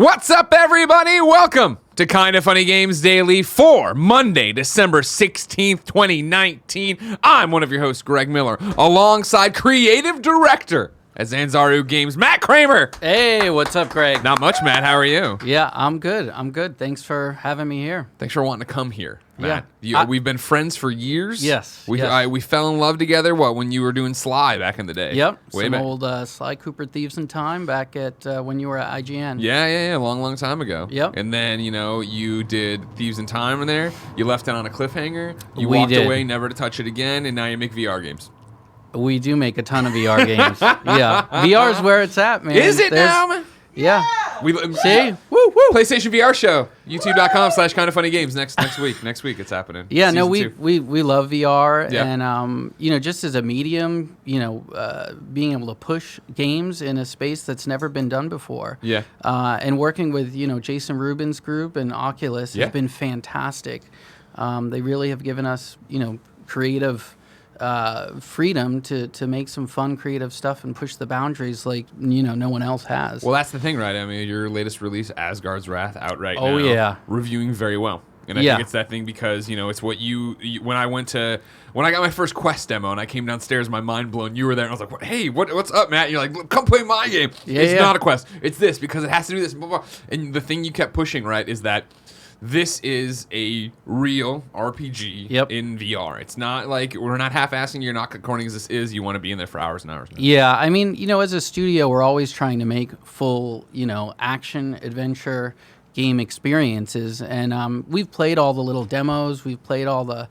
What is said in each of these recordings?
What's up, everybody? Welcome to Kinda Funny Games Daily for Monday, December 16th, 2019. I'm one of your hosts, Greg Miller, alongside creative director at Sanzaru Games, Matt Kraemer. Hey, what's up, Greg? Not much, Matt. How are you? Yeah, I'm good. Thanks for having me here. Thanks for wanting to come here, Matt. Yeah. We've been friends for years. Yes. We yes. fell in love together, when you were doing Sly back in the day? Yep. Way Some back. old Sly Cooper Thieves in Time back at when you were at IGN. Yeah, long time ago. Yep. And then, you did Thieves in Time in there. You left it on a cliffhanger. You We walked did. away, never to touch it again, and now you make VR games. We do make a ton of VR games. Yeah. VR's where it's at, man. Is it now, man? Yeah. We See? Woo, woo. PlayStation VR Show, youtube.com/kindafunnygames next week. Next week it's happening. Yeah, no, Season we 2. love VR, Yeah. and just as a medium, being able to push games in a space that's never been done before. Yeah. And working with Jason Rubin's group and Oculus Yeah. has been fantastic. They really have given us creative freedom to make some fun, creative stuff and push the boundaries like no one else has. Well, that's the thing, right? I mean, your latest release, Asgard's Wrath, out right now. Oh, yeah. Reviewing very well. And I Yeah. think it's that thing because, it's what you when I got my first Quest demo and I came downstairs, my mind blown, you were there and I was like, hey, what's up, Matt? And you're like, come play my game. It's not a Quest. It's this because it has to do this, blah, blah. And the thing you kept pushing, right, is that this is a real RPG in VR. It's not like we're not half-assing. You're not corny as this is. You want to be in there for hours and hours. And hours. Yeah, I mean, as a studio, we're always trying to make full, action adventure game experiences, and we've played all the little demos. We've played all the,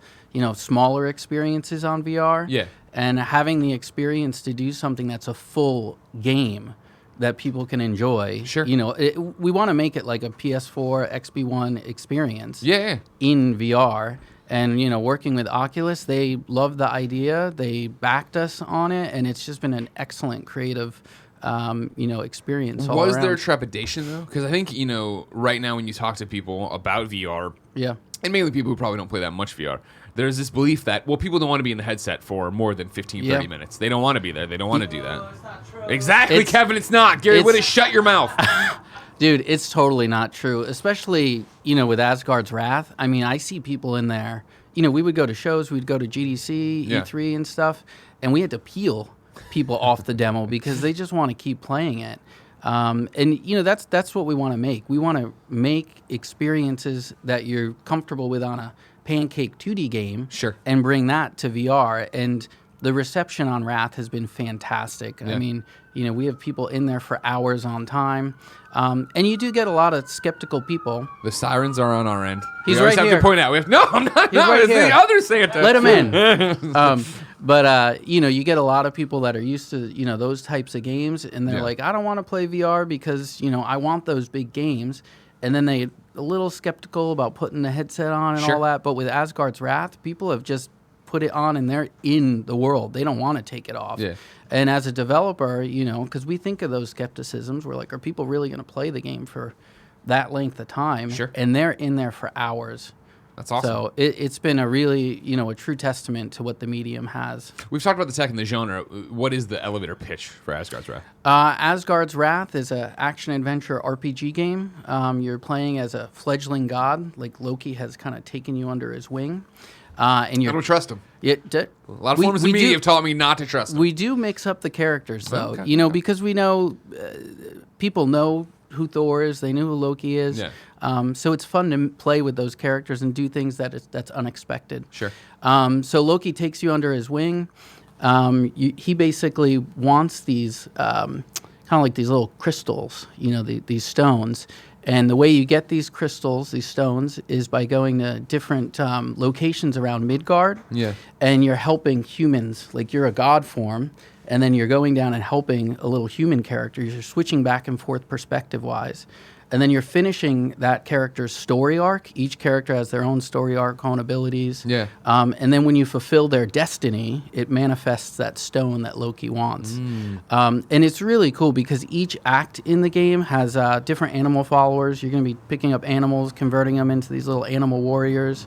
smaller experiences on VR. Yeah. And having the experience to do something that's a full game that people can enjoy. Sure. We want to make it like a PS4, XB1 experience. Yeah. In VR. And, working with Oculus, they loved the idea. They backed us on it. And it's just been an excellent creative, experience all Was around. there trepidation, though? Because I think, right now when you talk to people about VR, Yeah. and mainly people who probably don't play that much VR, there's this belief that, people don't want to be in the headset for more than 15, 30 minutes. They don't want to be there. They don't want to do that. It's not true. Exactly, Kevin, it's not. Gary Whitta, shut your mouth. Dude, it's totally not true, especially, with Asgard's Wrath. I mean, I see people in there. We would go to shows, we'd go to GDC, E3 and stuff, and we had to peel people off the demo because they just want to keep playing it. And, that's what we want to make. We want to make experiences that you're comfortable with on a pancake 2D game. Sure. And bring that to VR. And the reception on Wrath has been fantastic. Yeah. I mean, we have people in there for hours on time. And you do get a lot of skeptical people. The sirens are on our end. He's we always right have here. to point out. I'm not. He's right it's here. the other Santa. Let him in. But you get a lot of people that are used to, those types of games. And they're like, I don't want to play VR because, I want those big games. And then they a little skeptical about putting the headset on and all that. But with Asgard's Wrath, people have just put it on and they're in the world. They don't want to take it off. Yeah. And as a developer, because we think of those skepticisms, we're like, are people really going to play the game for that length of time? Sure. And they're in there for hours. That's awesome. So it's been a really, a true testament to what the medium has. We've talked about the tech and the genre. What is the elevator pitch for Asgard's Wrath? Asgard's Wrath is an action-adventure RPG game. You're playing as a fledgling god, like Loki has kind of taken you under his wing. And I don't trust him. A lot of forms of media have taught me not to trust him. We do mix up the characters, though, Okay. because we know people know who Thor is, they know who Loki is. Yeah. So it's fun to play with those characters and do things that's unexpected. Sure. So Loki takes you under his wing. He basically wants these kind of like these little crystals, these stones. And the way you get these crystals, these stones, is by going to different locations around Midgard. Yeah. And you're helping humans, like you're a god form, and then you're going down and helping a little human character. You're switching back and forth perspective-wise. And then you're finishing that character's story arc. Each character has their own story arc, own abilities. Yeah. And then when you fulfill their destiny, it manifests that stone that Loki wants. And it's really cool because each act in the game has different animal followers. You're going to be picking up animals, converting them into these little animal warriors.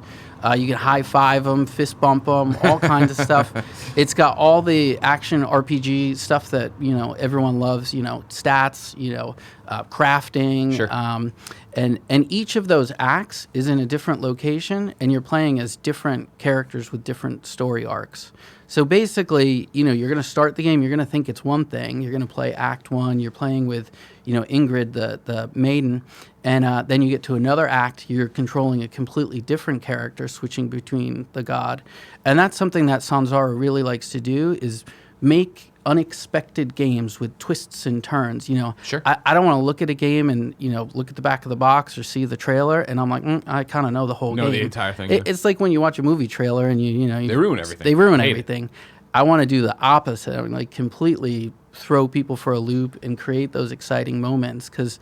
You can high five them, fist bump them, all kinds of stuff. It's got all the action RPG stuff that everyone loves. Stats, crafting, sure. And each of those acts is in a different location, and you're playing as different characters with different story arcs. So basically, you're going to start the game, you're going to think it's one thing. You're going to play Act 1, you're playing with, Ingrid, the maiden, and then you get to another act, you're controlling a completely different character, switching between the god. And that's something that Sanzaru really likes to do, is make unexpected games with twists and turns. Sure. I don't want to look at a game and look at the back of the box or see the trailer and I'm like, I kind of know the whole game. Know the entire thing. It's like when you watch a movie trailer and they ruin everything. They ruin everything. I want to do the opposite. I mean, like completely throw people for a loop and create those exciting moments, because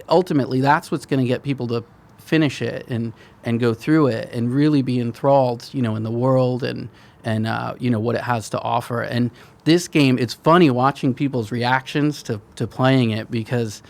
ultimately that's what's going to get people to finish it and go through it and really be enthralled, in the world and what it has to offer. And this game, it's funny watching people's reactions to playing it, because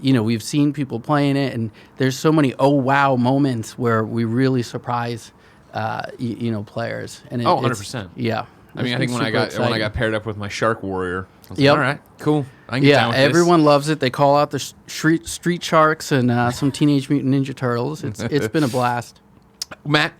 we've seen people playing it, and there's so many oh wow moments where we really surprise players. And 100%. Yeah. I think when I got paired up with my Shark Warrior, I was like, all right, cool. I can get down with everyone loves it. They call out the street sharks and some Teenage Mutant Ninja Turtles. It's been a blast. Matt,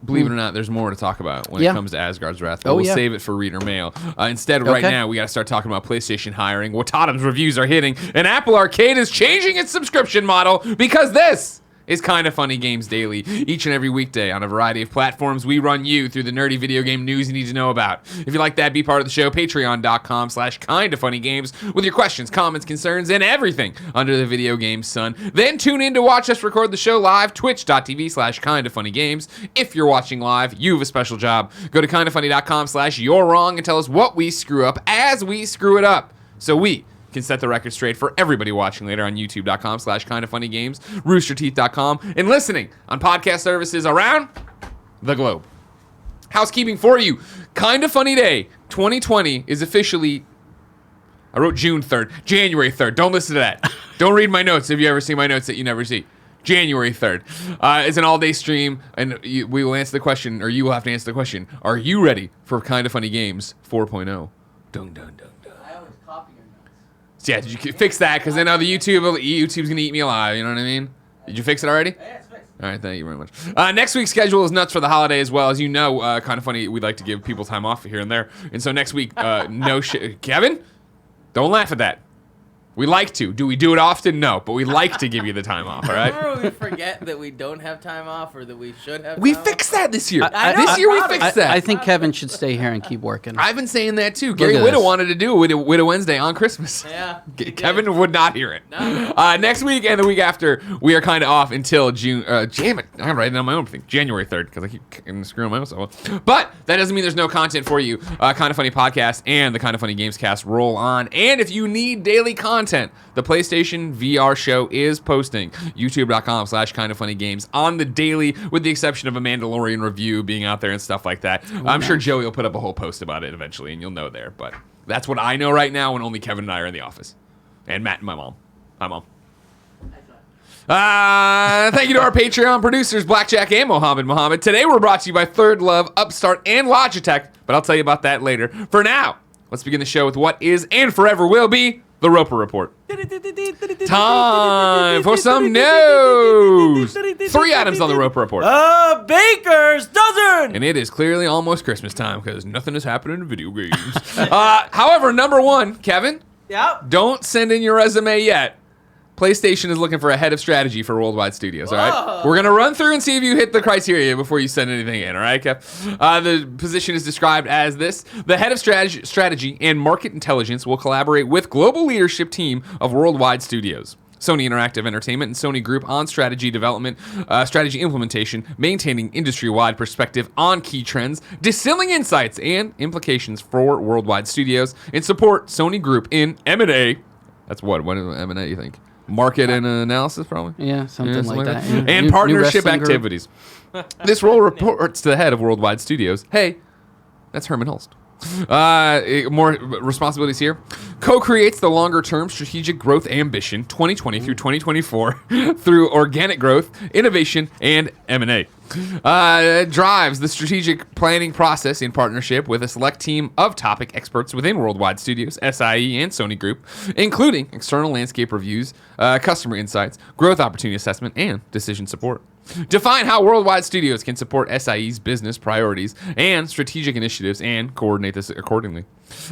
believe it or not, there's more to talk about when it comes to Asgard's Wrath. But we'll save it for reader mail. Instead, right now, we got to start talking about PlayStation hiring. Wattam's reviews are hitting, and Apple Arcade is changing its subscription model, because this is Kinda Funny Games Daily. Each and every weekday on a variety of platforms, we run you through the nerdy video game news you need to know about. If you like that, be part of the show. Patreon.com/KindaFunnyGames with your questions, comments, concerns, and everything under the video game sun. Then tune in to watch us record the show live, twitch.tv/KindaFunnyGames. If you're watching live, you have a special job. Go to KindaFunny.com/you're wrong and tell us what we screw up as we screw it up, so we can set the record straight for everybody watching later on youtube.com/KindaFunnyGames, roosterteeth.com, and listening on podcast services around the globe. Housekeeping for you. Kinda Funny Day 2020 is officially, I wrote June 3rd, January 3rd. Don't listen to that. Don't read my notes if you ever see my notes that you never see. January 3rd is an all-day stream, and we will answer the question, or you will have to answer the question, are you ready for Kinda Funny Games 4.0? Dun, dun, dun. Yeah, did you fix that? Because then now the YouTube's going to eat me alive. You know what I mean? Did you fix it already? Yeah, it's fixed. All right, thank you very much. Next week's schedule is nuts for the holiday as well. As you know, Kinda Funny, we'd like to give people time off here and there. And so next week, no shit. Kevin, don't laugh at that. We like to. Do we do it often? No, but we like to give you the time off, all right? Remember we forget that we don't have time off, or that we should have We time fixed that this year. This year we fixed that. I think Kevin should stay here and keep working. I've been saying that too. Gary at Whitta this. wanted to do Whitta Wednesday on Christmas. Yeah, he Kevin did. would not hear it. No. Next week and the week after, we are kind of off until June. Damn it. I'm writing on my own thing. January 3rd, because I keep screwing myself up. But that doesn't mean there's no content for you. Kinda Funny Podcast and the Kinda Funny Games Cast roll on. And if you need daily content, the PlayStation VR Show is posting. YouTube.com/KindaFunnyGames on the daily, with the exception of a Mandalorian review being out there and stuff like that. I'm sure Joey will put up a whole post about it eventually, and you'll know there. But that's what I know right now when only Kevin and I are in the office. And Matt and my mom. Hi, Mom. Thank you to our Patreon producers, Blackjack and Mohammed. Today we're brought to you by THIRDLOVE, UPSTART, and LOGITECH, but I'll tell you about that later. For now, let's begin the show with what is and forever will be the Roper Report. Time for some news. 3 items on the Roper Report. Baker's dozen. And it is clearly almost Christmas time because nothing is happening in video games. However, number 1, Kevin, Yep. don't send in your resume yet. PlayStation is looking for a head of strategy for Worldwide Studios, all right? Whoa. We're going to run through and see if you hit the criteria before you send anything in, all right, Kev? The position is described as this. The head of strategy and market intelligence will collaborate with global leadership team of Worldwide Studios, Sony Interactive Entertainment, and Sony Group on strategy development, strategy implementation, maintaining industry-wide perspective on key trends, distilling insights and implications for Worldwide Studios, and support Sony Group in M&A. That's what is M&A, you think? Market and analysis, probably? Yeah, something like that. Yeah. And New partnership wrestling group. activities. This role reports to the head of Worldwide Studios. Hey, that's Herman Hulst. More responsibilities here. Co-creates the longer-term strategic growth ambition 2020 through 2024 through organic growth, innovation, and M&A. drives the strategic planning process in partnership with a select team of topic experts within Worldwide Studios, SIE, and Sony Group, including external landscape reviews, customer insights, growth opportunity assessment, and decision support. Define how Worldwide Studios can support SIE's business priorities and strategic initiatives and coordinate this accordingly.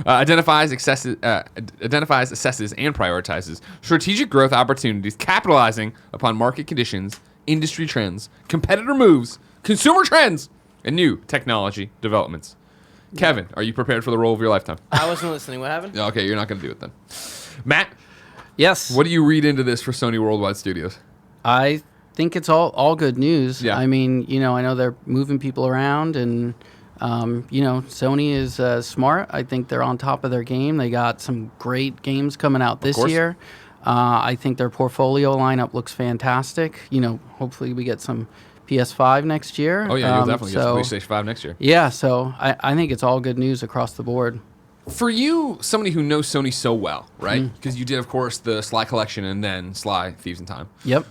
Identifies, assesses, and prioritizes strategic growth opportunities, capitalizing upon market conditions, industry trends, competitor moves, consumer trends, and new technology developments. Kevin, are you prepared for the role of your lifetime? I wasn't listening. What happened? Okay, you're not going to do it then. Matt? Yes. What do you read into this for Sony Worldwide Studios? I think it's all good news. Yeah. I mean, I know they're moving people around, and Sony is smart. I think they're on top of their game. They got some great games coming out this year. I think their portfolio lineup looks fantastic. Hopefully we get some PS5 next year. Oh yeah, you'll definitely get some PlayStation 5 next year. Yeah, so I think it's all good news across the board. For you, somebody who knows Sony so well, right? Because you did, of course, the Sly Collection and then Sly Thieves in Time. Yep.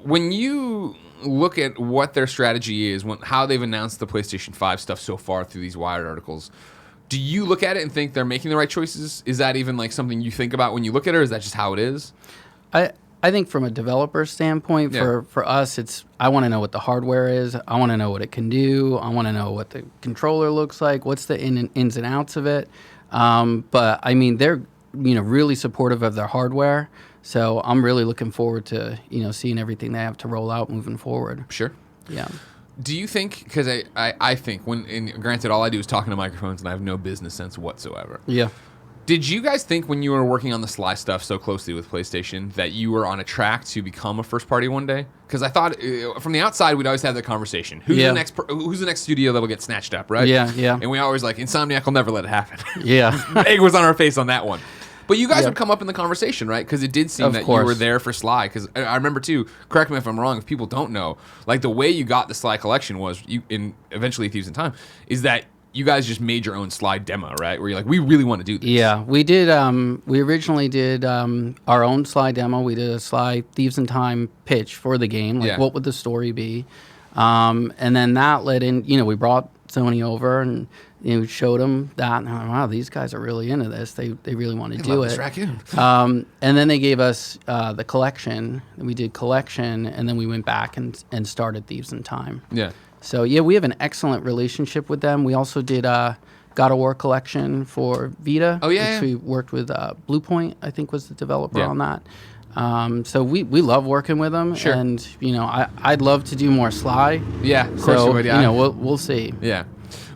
When you look at what their strategy is, how they've announced the PlayStation 5 stuff so far through these Wired articles, do you look at it and think they're making the right choices? Is that even like something you think about when you look at it, or is that just how it is? I think from a developer standpoint, for us, I want to know what the hardware is. I want to know what it can do. I want to know what the controller looks like. What's the ins and outs of it? But I mean, they're really supportive of their hardware. So I'm really looking forward to seeing everything they have to roll out moving forward. Sure. Yeah. Do you think, because I think, granted all I do is talking to microphones and I have no business sense whatsoever. Yeah. Did you guys think when you were working on the Sly stuff so closely with PlayStation that you were on a track to become a first party one day? Because I thought from the outside we'd always have the conversation. Who's the next studio that'll get snatched up, right? Yeah, yeah. And we always Insomniac will never let it happen. Yeah. Egg was on our face on that one. But you guys would come up in the conversation, right? Because it did seem that you were there for Sly. Because I remember, too, correct me if I'm wrong, if people don't know, the way you got the Sly collection was, eventually Thieves in Time, is that you guys just made your own Sly demo, right? Where you're like, we really want to do this. Yeah, we did. We originally did our own Sly demo. We did a Sly Thieves in Time pitch for the game. What would the story be? And then that led in, we brought Sony over and showed them that. And wow, these guys are really into this. They really want to do it. This raccoon. And then they gave us the collection. We did collection, and then we went back and started Thieves in Time. Yeah. So yeah, we have an excellent relationship with them. We also did God of War collection for Vita. Oh yeah. Which we worked with Bluepoint, I think was the developer on that. So we love working with them. Sure. And I'd love to do more Sly. Yeah. Of course you would. Yeah. We'll see. Yeah.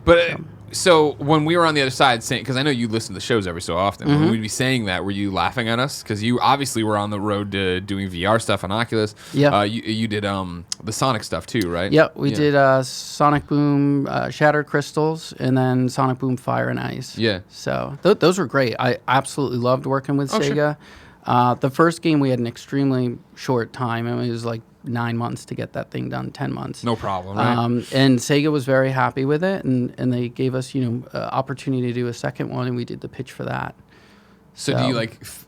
But so when we were on the other side saying, because I know you listen to the shows every so often, when we'd be saying that, were you laughing at us? Because you obviously were on the road to doing VR stuff on Oculus. Yeah. You did the Sonic stuff too, right? Yep. We did Sonic Boom, Shattered Crystals, and then Sonic Boom Fire and Ice. Yeah. So those were great. I absolutely loved working with Sega. Sure. The first game we had an extremely short time. It was 9 months to get that thing done, 10 months. No problem, right? And Sega was very happy with it, and they gave us, opportunity to do a second one, and we did the pitch for that. So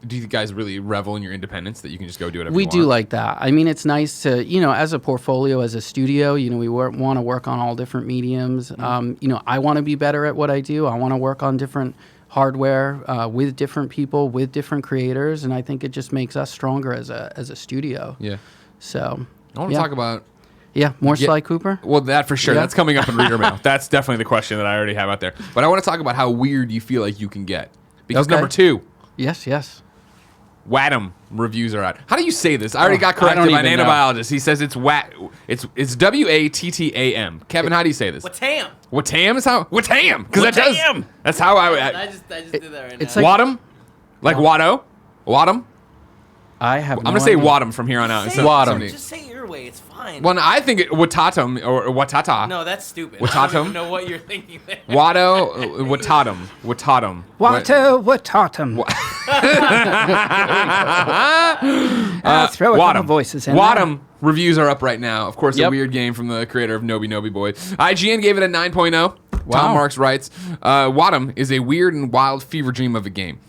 do you guys really revel in your independence that you can just go do whatever we you want? We do like that. I mean, it's nice to, as a portfolio, as a studio, we want to work on all different mediums. I want to be better at what I do. I want to work on different hardware with different people, with different creators, and I think it just makes us stronger as a studio. Yeah. So I want to talk about more Sly Cooper. Well, that for sure. Yeah. That's coming up in reader mail. That's definitely the question that I already have out there. But I want to talk about how weird you feel like you can get. Because number 2. Yes. Wattam Reviews are out. How do you say this? I already got corrected by Nano Biologist. He says it's it's Wattam. Kevin, how do you say this? Wattam. Wattam is how Wattam, because that does. That's how I just did that right it's now. Wattam, like Watto, Wattam. I have. I'm gonna say Wattam from here on out. Just say it your way. It's fine. Well, I think Watatum or Watata. No, that's stupid. Watatum? I don't even know what you're thinking there. Watto, Watatum. Watto, Watatum. Throw a couple voices in Wattam Reviews are up right now. Of course, a Yep. weird game from the creator of Nobi Boy. IGN gave it a 9.0. Wow. Tom Marks writes, Wattam is a weird and wild fever dream of a game.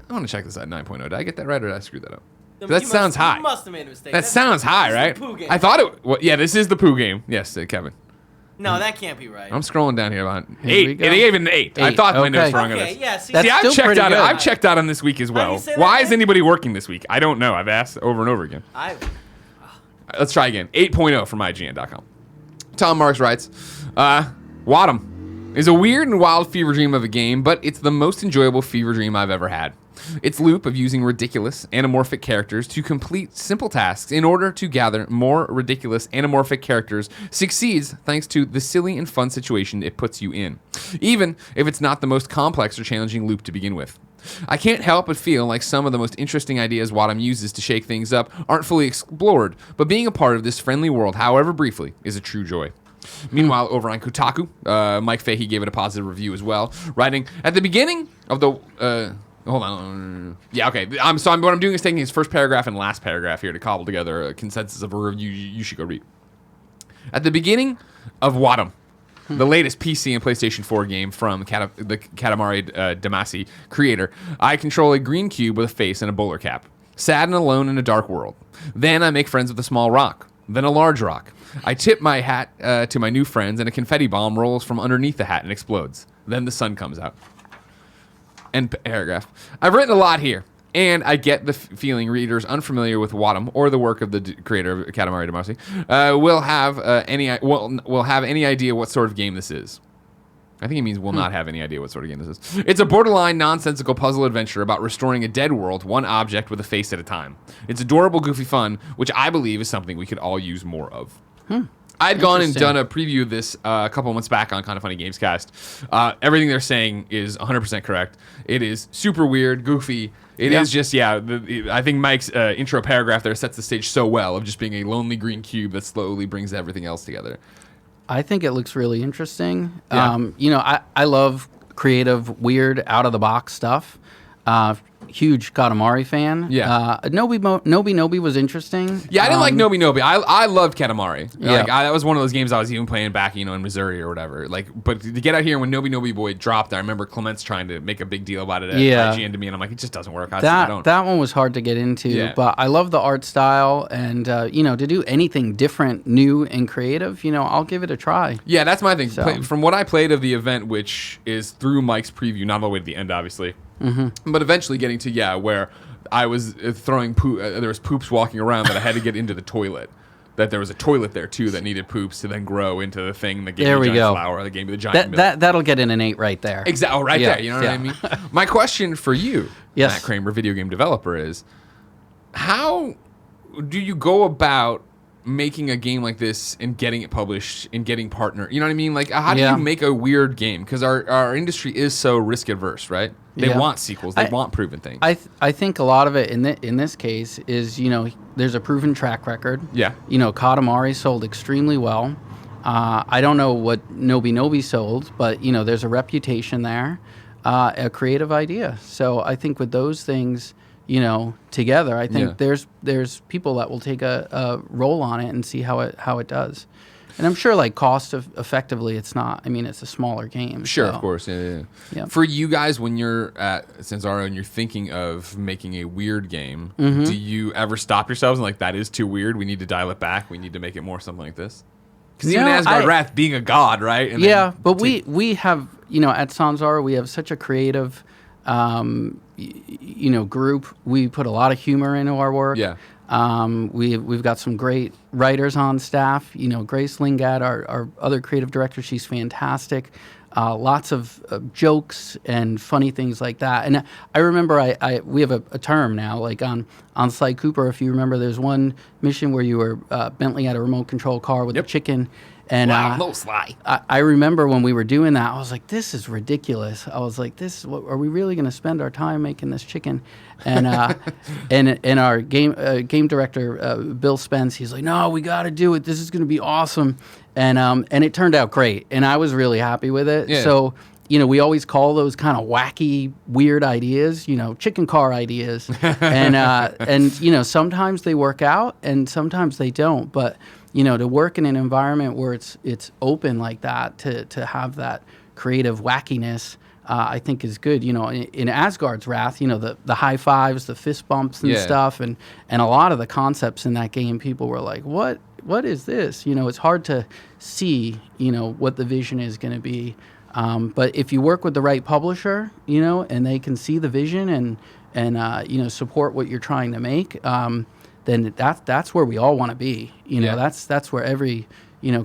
I want to check this out, 9.0. Did I get that right or did I screw that up? That sounds high. You must have made a mistake. That sounds high, right? Pooh game. I thought it. Well, yeah, this is the Pooh game. Yes, Kevin. No, that can't be right. I'm scrolling down here about Here we 8. go. It gave it an 8. I thought my notes were wrong on Okay, this. yeah. See, That's See, still pretty good. I've checked out on this week as How do you well. say that Why is again? anybody working this week? I don't know. I've asked over and over again. Let's try again. 8.0 from IGN.com. Tom Marks writes, Wattam is a weird and wild fever dream of a game, but it's the most enjoyable fever dream I've ever had. Its loop of using ridiculous, anamorphic characters to complete simple tasks in order to gather more ridiculous, anamorphic characters succeeds thanks to the silly and fun situation it puts you in, even if it's not the most complex or challenging loop to begin with. I can't help but feel like some of the most interesting ideas Wattam uses to shake things up aren't fully explored, but being a part of this friendly world, however briefly, is a true joy. Meanwhile, over on Kotaku, Mike Fahey gave it a positive review as well, writing, at the beginning of the... hold on. Yeah, okay. What I'm doing is taking his first paragraph and last paragraph here to cobble together a consensus of a review you should go read. At the beginning of Wattam, the latest PC and PlayStation 4 game from the Katamari Damacy creator, I control a green cube with a face and a bowler cap, sad and alone in a dark world. Then I make friends with a small rock, then a large rock. I tip my hat to my new friends, and a confetti bomb rolls from underneath the hat and explodes. Then the sun comes out. End paragraph. I've written a lot here, and I get the feeling readers unfamiliar with Wattam or the work of the creator of Katamari Damacy will have any idea what sort of game this is. I think he means will not have any idea what sort of game this is. It's a borderline nonsensical puzzle adventure about restoring a dead world, one object with a face at a time. It's adorable, goofy fun, which I believe is something we could all use more of. I'd gone and done a preview of this a couple months back on Kinda Funny Gamescast. Everything they're saying is 100% correct. It is super weird, goofy. It is just, I think Mike's intro paragraph there sets the stage so well of just being a lonely green cube that slowly brings everything else together. I think it looks really interesting. Yeah. I love creative, weird, out-of-the-box stuff. Huge Katamari fan. Yeah. Nobi was interesting. Yeah, I didn't like Nobi. I loved Katamari. Yeah. That was one of those games I was even playing back, in Missouri or whatever. But to get out here when Nobi Boy dropped, I remember Clements trying to make a big deal about it at IGN to me, and I'm like, it just doesn't work. That one was hard to get into, but I love the art style, and to do anything different, new, and creative, I'll give it a try. Yeah, that's my thing. So. From what I played of the event, which is through Mike's preview, not all the way to the end, obviously. But eventually getting to, where I was throwing poop, there was poops walking around that I had to get into the toilet. That there was a toilet there, too, that needed poops to then grow into the thing that gave me the giant flower, that gave me the giant milk. That'll get in an 8 right there. Exactly. Oh, right there. You know what I mean? My question for you, yes. Matt Kraemer, video game developer, is how do you go about making a game like this and getting it published and getting partner? You know what I mean? Like, how do you make a weird game? Because our industry is so risk adverse, right? They want sequels. They want proven things. I think a lot of it in this case is, there's a proven track record. Yeah. Katamari sold extremely well. I don't know what Nobi sold, but, there's a reputation there, a creative idea. So I think with those things, together, I think there's people that will take a roll on it and see how it does. And I'm sure, effectively, it's not. I mean, it's a smaller game. Sure, of course. Yeah. For you guys, when you're at Sanzaru and you're thinking of making a weird game, do you ever stop yourselves and that is too weird? We need to dial it back. We need to make it more something like this. Because even Asgard Wrath being a god, right? And but we have, at Sanzaru, we have such a creative, group. We put a lot of humor into our work. Yeah. We've got some great writers on staff. Grace Lingat, our other creative director, she's fantastic. Lots of jokes and funny things like that. And I remember we have a term now, on Sly Cooper, if you remember, there's one mission where you were Bentley had a remote control car with a chicken. And no Sly. I remember when we were doing that, I was like, this is ridiculous. I was like, are we really going to spend our time making this chicken? And and our game director, Bill Spence, he's like, no, we got to do it. This is going to be awesome. And it turned out great. And I was really happy with it. Yeah. So, we always call those kind of wacky, weird ideas, chicken car ideas. And sometimes they work out and sometimes they don't. But, to work in an environment where it's open like that, to have that creative wackiness, I think is good. In Asgard's Wrath, the high fives, the fist bumps and stuff, and a lot of the concepts in that game, people were like, what is this? It's hard to see, what the vision is going to be. But if you work with the right publisher, and they can see the vision and support what you're trying to make, then that's where we all want to be. That's where every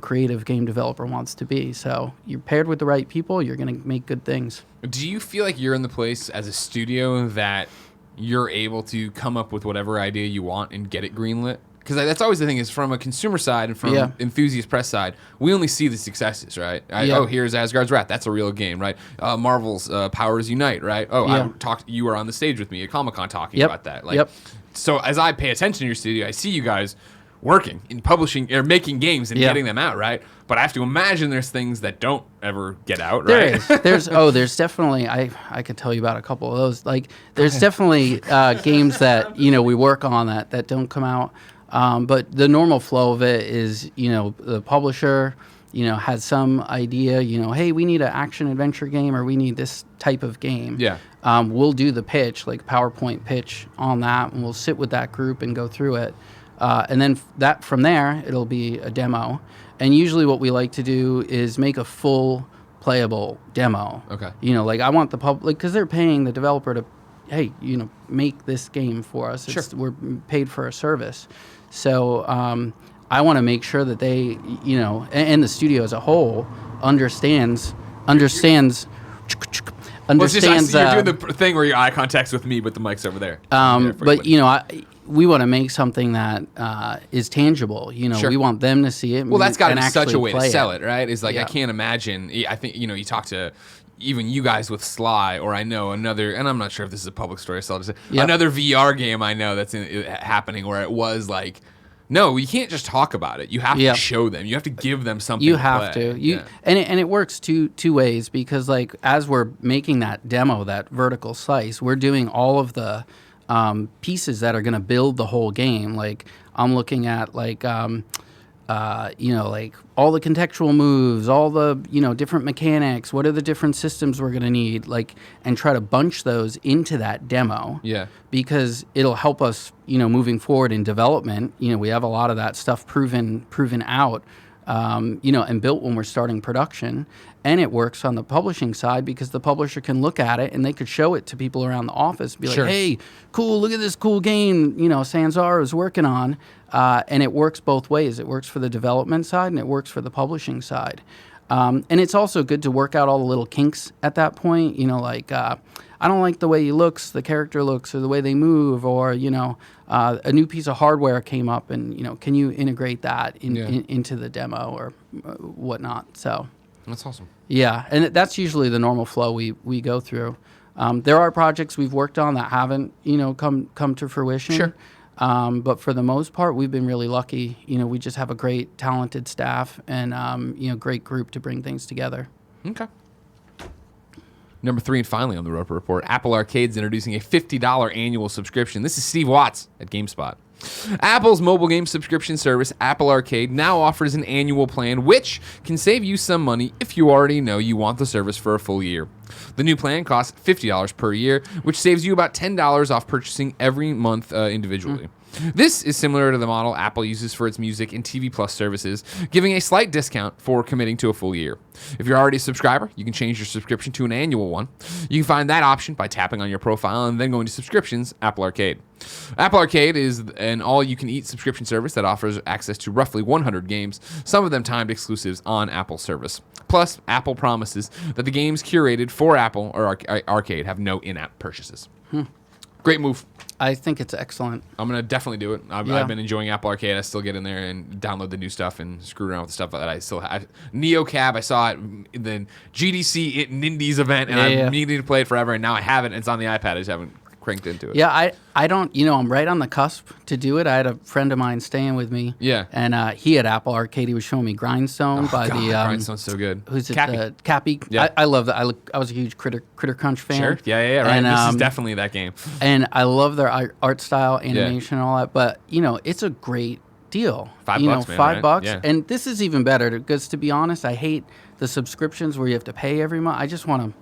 creative game developer wants to be. So you're paired with the right people, you're going to make good things. Do you feel like you're in the place as a studio that you're able to come up with whatever idea you want and get it greenlit? Because that's always the thing, is from a consumer side and from enthusiast press side, we only see the successes, right? Oh, here's Asgard's Wrath. That's a real game, right? Marvel's Powers Unite, right? Oh, you were on the stage with me at Comic-Con talking about that. So as I pay attention to your studio, I see you guys working in publishing or making games and getting them out, right? But I have to imagine there's things that don't ever get out, right? There's definitely, I could tell you about a couple of those. Like, there's definitely games that we work on that don't come out. But the normal flow of it is, the publisher, has some idea, hey, we need an action adventure game, or we need this type of game. Yeah. We'll do the pitch, like PowerPoint pitch on that, and we'll sit with that group and go through it. And then from there, it'll be a demo. And usually what we like to do is make a full playable demo. Okay. Like, I want the public, because they're paying the developer to, hey, make this game for us. Sure. We're paid for a service. So I want to make sure that they, and the studio as a whole understands. Well, you're doing the thing where your eye contact's with me, but the mic's over there. We want to make something that is tangible. We want them to see it. Well, that's got to be such a way to sell it, right? Is like, I can't imagine. I think, you talk to even you guys with Sly, or I know another, and I'm not sure if this is a public story, so I'll just say, another VR game I know that's happening where it was like, no, you can't just talk about it. You have to show them. You have to give them something. You have to. And it works two ways, because like, as we're making that demo, that vertical slice, we're doing all of the pieces that are going to build the whole game. Like, I'm looking at like like all the contextual moves, all the, different mechanics, what are the different systems we're going to need, like, and try to bunch those into that demo. Yeah. Because it'll help us, moving forward in development. We have a lot of that stuff proven out, and built when we're starting production. And it works on the publishing side, because the publisher can look at it and they could show it to people around the office, be like, hey, cool, look at this cool game, Sanzaru is working on. And it works both ways. It works for the development side and it works for the publishing side. And it's also good to work out all the little kinks at that point. Like, I don't like the way he looks, the character looks, or the way they move, or, a new piece of hardware came up, and, can you integrate that into the demo or whatnot? So that's awesome. Yeah, and that's usually the normal flow we go through. There are projects we've worked on that haven't, come to fruition. Sure. But for the most part, we've been really lucky. We just have a great, talented staff and, great group to bring things together. Okay. Number 3, and finally on the Roper Report, Apple Arcade's introducing a $50 annual subscription. This is Steve Watts at GameSpot. Apple's mobile game subscription service, Apple Arcade, now offers an annual plan, which can save you some money if you already know you want the service for a full year. The new plan costs $50 per year, which saves you about $10 off purchasing every month individually. This is similar to the model Apple uses for its music and TV Plus services, giving a slight discount for committing to a full year. If you're already a subscriber, you can change your subscription to an annual one. You can find that option by tapping on your profile and then going to Subscriptions, Apple Arcade. Apple Arcade is an all-you-can-eat subscription service that offers access to roughly 100 games, some of them timed exclusives on Apple service. Plus, Apple promises that the games curated for Apple or Arcade have no in-app purchases. Great move. I think it's excellent. I'm going to definitely do it. I've been enjoying Apple Arcade. I still get in there and download the new stuff and screw around with the stuff that I still have. NeoCab, I saw it in the GDC Nindies event, and I needed to play it forever, and now I have it, and it's on the iPad. I just haven't cranked into it. Yeah, I don't, I'm right on the cusp to do it. I had a friend of mine staying with me. Yeah. And he had Apple Arcade. He was showing me Grindstone Grindstone's so good. Who's it? Cappy. Cappy. Yeah. I love that. I was a huge Critter Crunch fan. Sure. Yeah, right. And, this is definitely that game. And I love their art style, animation, and all that. But, it's a great deal. $5, man, $5. Yeah. And this is even better, because to be honest, I hate the subscriptions where you have to pay every month. I just want to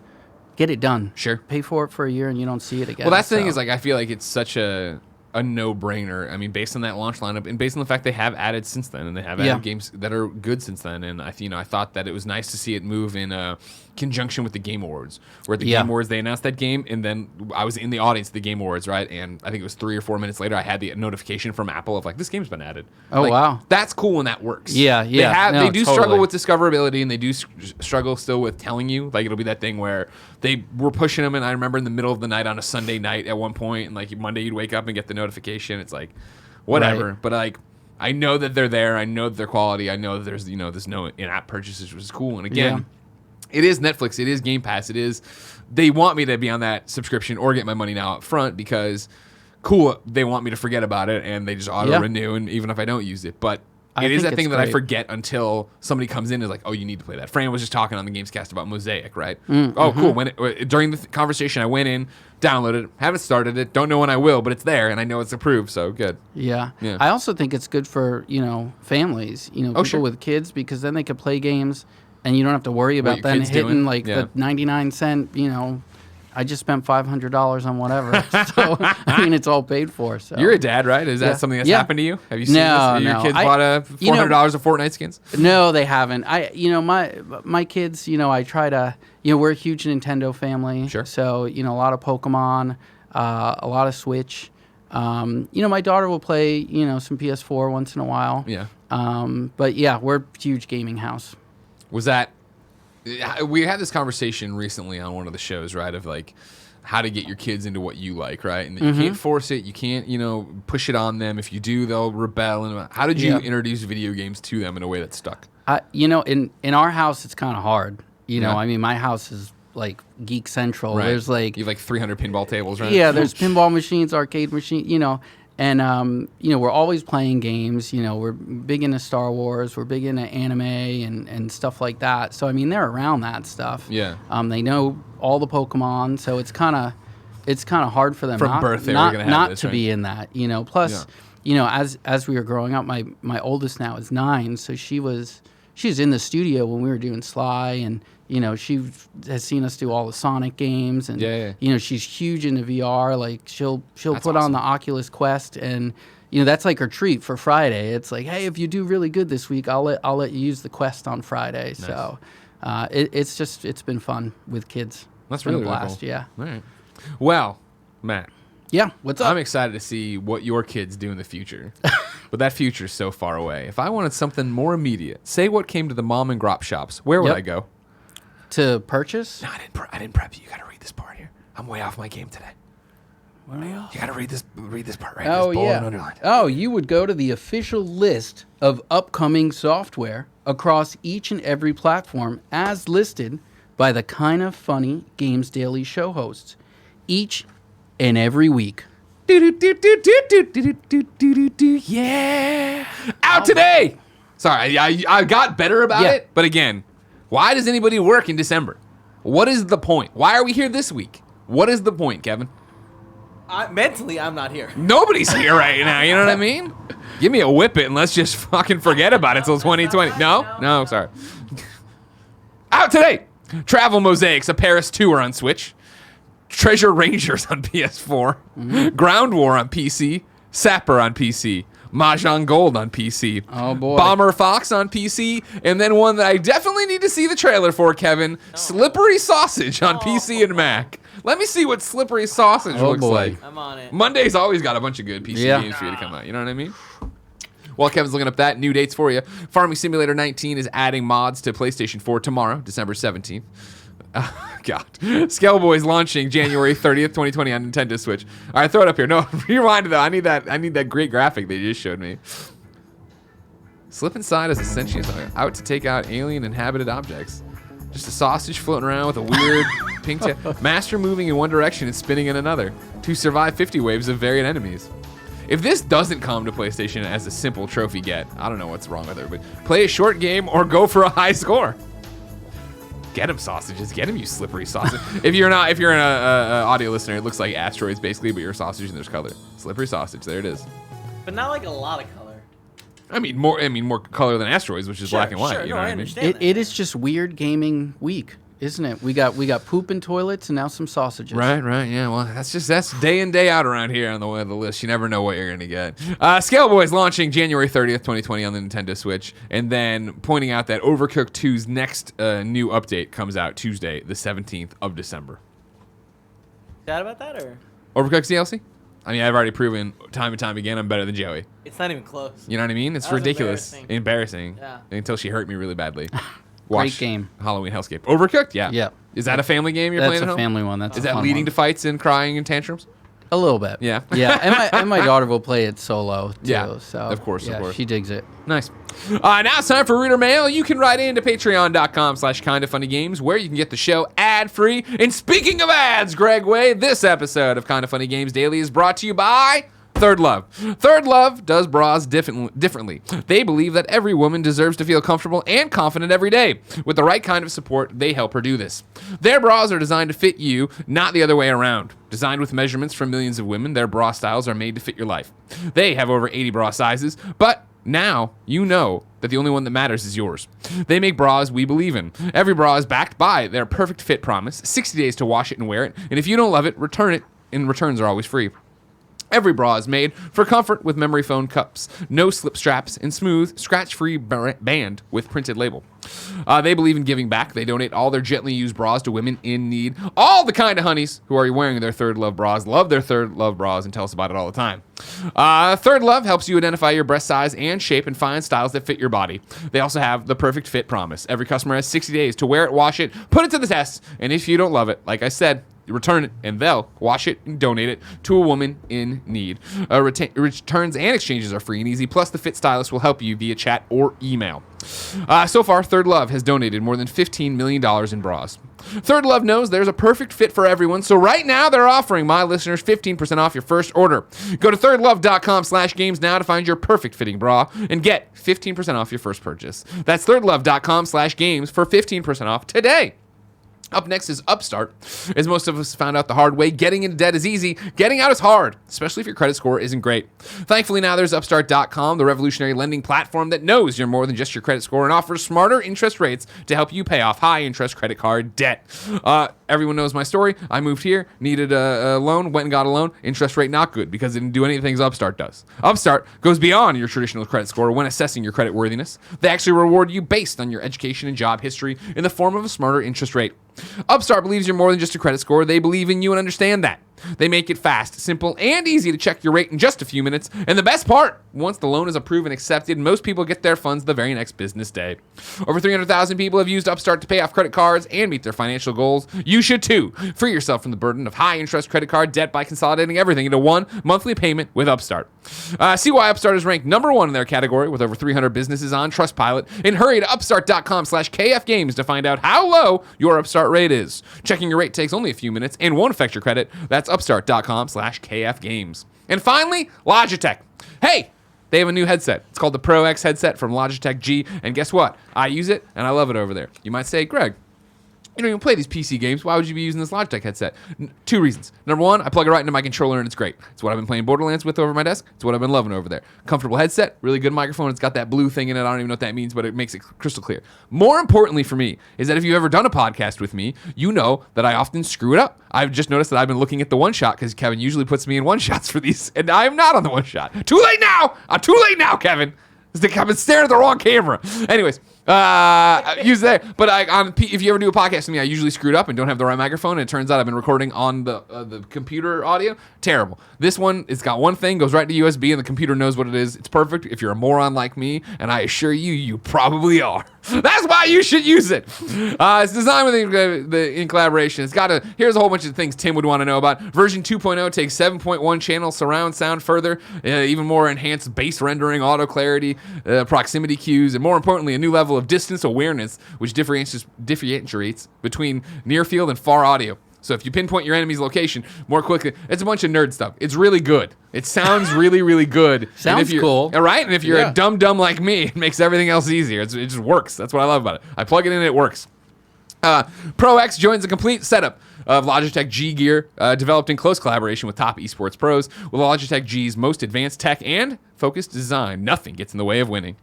get it done. Sure. Pay for it for a year and you don't see it again. Well, that's the thing is, like, I feel like it's such a no-brainer. I mean, based on that launch lineup and based on the fact they have added since then, and they have added games that are good since then, and I thought that it was nice to see it move in conjunction with the Game Awards, where at the Game Awards they announced that game, and then I was in the audience at the Game Awards, right? And I think it was 3 or 4 minutes later, I had the notification from Apple of like, this game's been added. Oh, like, wow. That's cool when that works. Yeah. They do struggle with discoverability, and they do struggle still with telling you. Like, it'll be that thing where they were pushing them, and I remember in the middle of the night on a Sunday night at one point, and like Monday you'd wake up and get the notification. It's like, whatever. Right. But like, I know that they're there. I know that they're quality. I know that there's no in-app purchases, which is cool. And again, it is Netflix. It is Game Pass. It is. They want me to be on that subscription or get my money now up front because, cool, they want me to forget about it and they just auto-renew, and even if I don't use it. But it is that thing that I forget until somebody comes in and is like, oh, you need to play that. Fran was just talking on the Gamescast about Mosaic, right? Oh, cool. During the conversation, I went in, downloaded it, haven't started it, don't know when I will, but it's there, and I know it's approved, so good. Yeah. I also think it's good for, families, people with kids, because then they could play games, and you don't have to worry about them hitting the 99-cent, I just spent $500 on whatever. So, I mean, it's all paid for. So you're a dad, right? Is that something that's happened to you? Have you seen this? Your kids bought $400 of Fortnite skins? No, they haven't. My kids, I try to, we're a huge Nintendo family. Sure. So, a lot of Pokemon, a lot of Switch. My daughter will play, some PS4 once in a while. Yeah. But yeah, we're a huge gaming house. Was that... We had this conversation recently on one of the shows, right, of like how to get your kids into what you like, right? And you can't force it. You can't, push it on them. If you do, they'll rebel. And how did you introduce video games to them in a way that stuck? In our house, it's kind of hard. I mean, my house is like geek central. Right. There's like... You have like 300 pinball tables, right? Yeah, there's pinball machines, arcade machines, And, we're always playing games. We're big into Star Wars. We're big into anime and stuff like that. So, I mean, they're around that stuff. Yeah. They know all the Pokemon. So it's kind of hard for them not to be in that. Plus, as we were growing up, my oldest now is 9. So she was in the studio when we were doing Sly, and she has seen us do all the Sonic games, and she's huge into VR. Like she'll put on the Oculus Quest, and that's like her treat for Friday. It's like, hey, if you do really good this week, I'll let you use the Quest on Friday. Nice. So it's been fun with kids. That's really, been a blast. Really cool. Yeah. All right. Well, Matt. Yeah, what's up? I'm excited to see what your kids do in the future. But that future's so far away. If I wanted something more immediate, say what came to the mom and grop shops, where would I go? To purchase? No, I didn't prep you. You got to read this part here. I'm way off my game today. You got to read this part right. Oh, this bold and underlined. Oh, you would go to the official list of upcoming software across each and every platform as listed by the Kind of Funny Games Daily show hosts each and every week. Yeah. Out today. Sorry, I got better about it, but again, why does anybody work in December? What is the point? Why are we here this week? What is the point, Kevin? Mentally, I'm not here. Nobody's here right now, you know what I mean? Give me a whippet and let's just fucking forget about it till 2020. No, sorry. Out today. Travel Mosaics, a Paris tour on Switch. Treasure Rangers on PS4. Ground War on PC. Sapper on PC. Mahjong Gold on PC. Oh, boy. Bomber Fox on PC. And then one that I definitely need to see the trailer for, Kevin. Slippery Sausage on PC and Mac. Let me see what Slippery Sausage looks like. I'm on it. Monday's always got a bunch of good PC games for you to come out. You know what I mean? While Kevin's looking up that, new dates for you. Farming Simulator 19 is adding mods to PlayStation 4 tomorrow, December 17th. God. Scaleboy's launching January 30th, 2020 on Nintendo Switch. All right, throw it up here. No, rewind it though. I need that great graphic they just showed me. Slip inside as a sentient out to take out alien inhabited objects. Just a sausage floating around with a weird pink tail. Master moving in one direction and spinning in another to survive 50 waves of varied enemies. If this doesn't come to PlayStation as a simple trophy get, I don't know what's wrong with it, but play a short game or go for a high score. Get him, sausages. Get him, you slippery sausage. If you're an audio listener, it looks like asteroids basically, but you're a sausage and there's color. Slippery sausage. There it is. But not like a lot of color. I mean more color than asteroids, which is black and white. Sure, You know what I mean? understand it is just weird gaming week. Isn't it? We got poop and toilets and now some sausages. Right, yeah. Well, that's day in, day out around here on the list. You never know what you're going to get. Scale Boys launching January 30th, 2020 on the Nintendo Switch. And then pointing out that Overcooked 2's next new update comes out Tuesday, the 17th of December. Sad about that, or? Overcooked's DLC? I mean, I've already proven time and time again I'm better than Joey. It's not even close. You know what I mean? It's ridiculous. Embarrassing. Yeah. Until she hurt me really badly. Great game. Halloween Hellscape. Overcooked? Yeah. Yep. Is that a family game you're playing at home? That's a family one. Is that leading to fights and crying and tantrums? A little bit. Yeah. Yeah. And my daughter will play it solo, too. Yeah. So, of course. she digs it. Nice. Now it's time for Reader Mail. You can write in to patreon.com/kindafunnygames where you can get the show ad-free. And speaking of ads, Greg Way, this episode of Kinda Funny Games Daily is brought to you by THIRDLOVE. THIRDLOVE does bras differently. They believe that every woman deserves to feel comfortable and confident every day. With the right kind of support, they help her do this. Their bras are designed to fit you, not the other way around. Designed with measurements from millions of women, their bra styles are made to fit your life. They have over 80 bra sizes, but now you know that the only one that matters is yours. They make bras we believe in. Every bra is backed by their perfect fit promise, 60 days to wash it and wear it, and if you don't love it, return it, and returns are always free. Every bra is made for comfort with memory foam cups, no slip straps, and smooth, scratch-free band with printed label. They believe in giving back. They donate all their gently used bras to women in need. All the kind of honeys who are wearing their THIRDLOVE bras love their THIRDLOVE bras and tell us about it all the time. THIRDLOVE helps you identify your breast size and shape and find styles that fit your body. They also have the perfect fit promise. Every customer has 60 days to wear it, wash it, put it to the test, and if you don't love it, like I said, return it, and they'll wash it and donate it to a woman in need. Returns and exchanges are free and easy, plus the Fit Stylist will help you via chat or email. So far, THIRDLOVE has donated more than $15 million in bras. THIRDLOVE knows there's a perfect fit for everyone, so right now they're offering my listeners 15% off your first order. Go to thirdlove.com/games now to find your perfect fitting bra and get 15% off your first purchase. That's thirdlove.com/games for 15% off today. Up next is Upstart. As most of us found out the hard way, getting into debt is easy. Getting out is hard, especially if your credit score isn't great. Thankfully, now there's Upstart.com, the revolutionary lending platform that knows you're more than just your credit score and offers smarter interest rates to help you pay off high-interest credit card debt. Everyone knows my story. I moved here, needed a loan, went and got a loan. Interest rate not good because it didn't do anything as Upstart does. Upstart goes beyond your traditional credit score when assessing your credit worthiness. They actually reward you based on your education and job history in the form of a smarter interest rate. Upstart believes you're more than just a credit score. They believe in you and understand that. They make it fast, simple, and easy to check your rate in just a few minutes. And the best part, once the loan is approved and accepted, most people get their funds the very next business day. Over 300,000 people have used Upstart to pay off credit cards and meet their financial goals. You should too. Free yourself from the burden of high-interest credit card debt by consolidating everything into one monthly payment with Upstart. See why Upstart is ranked #1 in their category with over 300 businesses on Trustpilot. And hurry to upstart.com/kfgames to find out how low your Upstart rate is. Checking your rate takes only a few minutes and won't affect your credit. That's upstart.com/kfgames. And finally, Logitech. Hey, they have a new headset. It's called the Pro X headset from Logitech G. And guess what? I use it and I love it over there. You might say, Greg, you don't even play these PC games. Why would you be using this Logitech headset? Two reasons. Number one, I plug it right into my controller and it's great. It's what I've been playing Borderlands with over my desk. It's what I've been loving over there. Comfortable headset, really good microphone. It's got that blue thing in it. I don't even know what that means, but it makes it crystal clear. More importantly for me is that if you've ever done a podcast with me, you know that I often screw it up. I've just noticed that I've been looking at the one shot because Kevin usually puts me in one shots for these, and I am not on the one shot. Too late now. I'm too late now, Kevin. I've been staring at the wrong camera. Anyways, use there. But if you ever do a podcast with me, I usually screwed up and don't have the right microphone. And it turns out I've been recording on the computer audio. Terrible. This one, it's got one thing, goes right to USB, and the computer knows what it is. It's perfect if you're a moron like me, and I assure you, you probably are. That's why you should use it. It's designed in collaboration. Here's a whole bunch of things Tim would want to know about. Version 2.0 takes 7.1 channel surround sound further, even more enhanced bass rendering, auto clarity, proximity cues, and more importantly, a new level of distance awareness, which differentiates between near field and far audio. So if you pinpoint your enemy's location more quickly, it's a bunch of nerd stuff. It's really good. It sounds really, really good. Sounds cool. Right? And if you're a dumb like me, it makes everything else easier. It just works. That's what I love about it. I plug it in and it works. Pro X joins a complete setup of Logitech G gear, developed in close collaboration with top esports pros. With Logitech G's most advanced tech and focused design, nothing gets in the way of winning.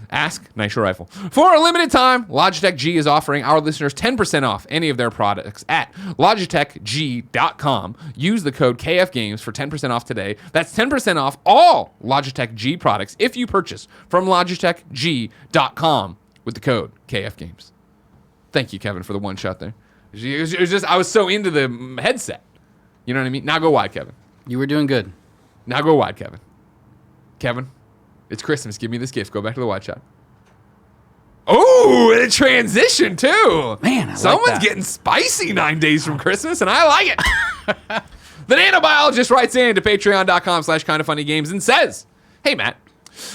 Ask Nitro Rifle. For a limited time, Logitech G is offering our listeners 10% off any of their products at logitechg.com. Use the code KFGames for 10% off today. That's 10% off all Logitech G products if you purchase from logitechg.com with the code KFGames. Thank you, Kevin, for the one shot there. It was just, I was so into the headset. You know what I mean? Now go wide, Kevin. You were doing good. Now go wide, Kevin. Kevin, it's Christmas. Give me this gift. Go back to the wide shot. Oh, and a transition, too. Man, Someone's like that. getting spicy 9 days from Christmas, and I like it. The Nano Biologist writes in to patreon.com/kindoffunnygames and says, hey, Matt,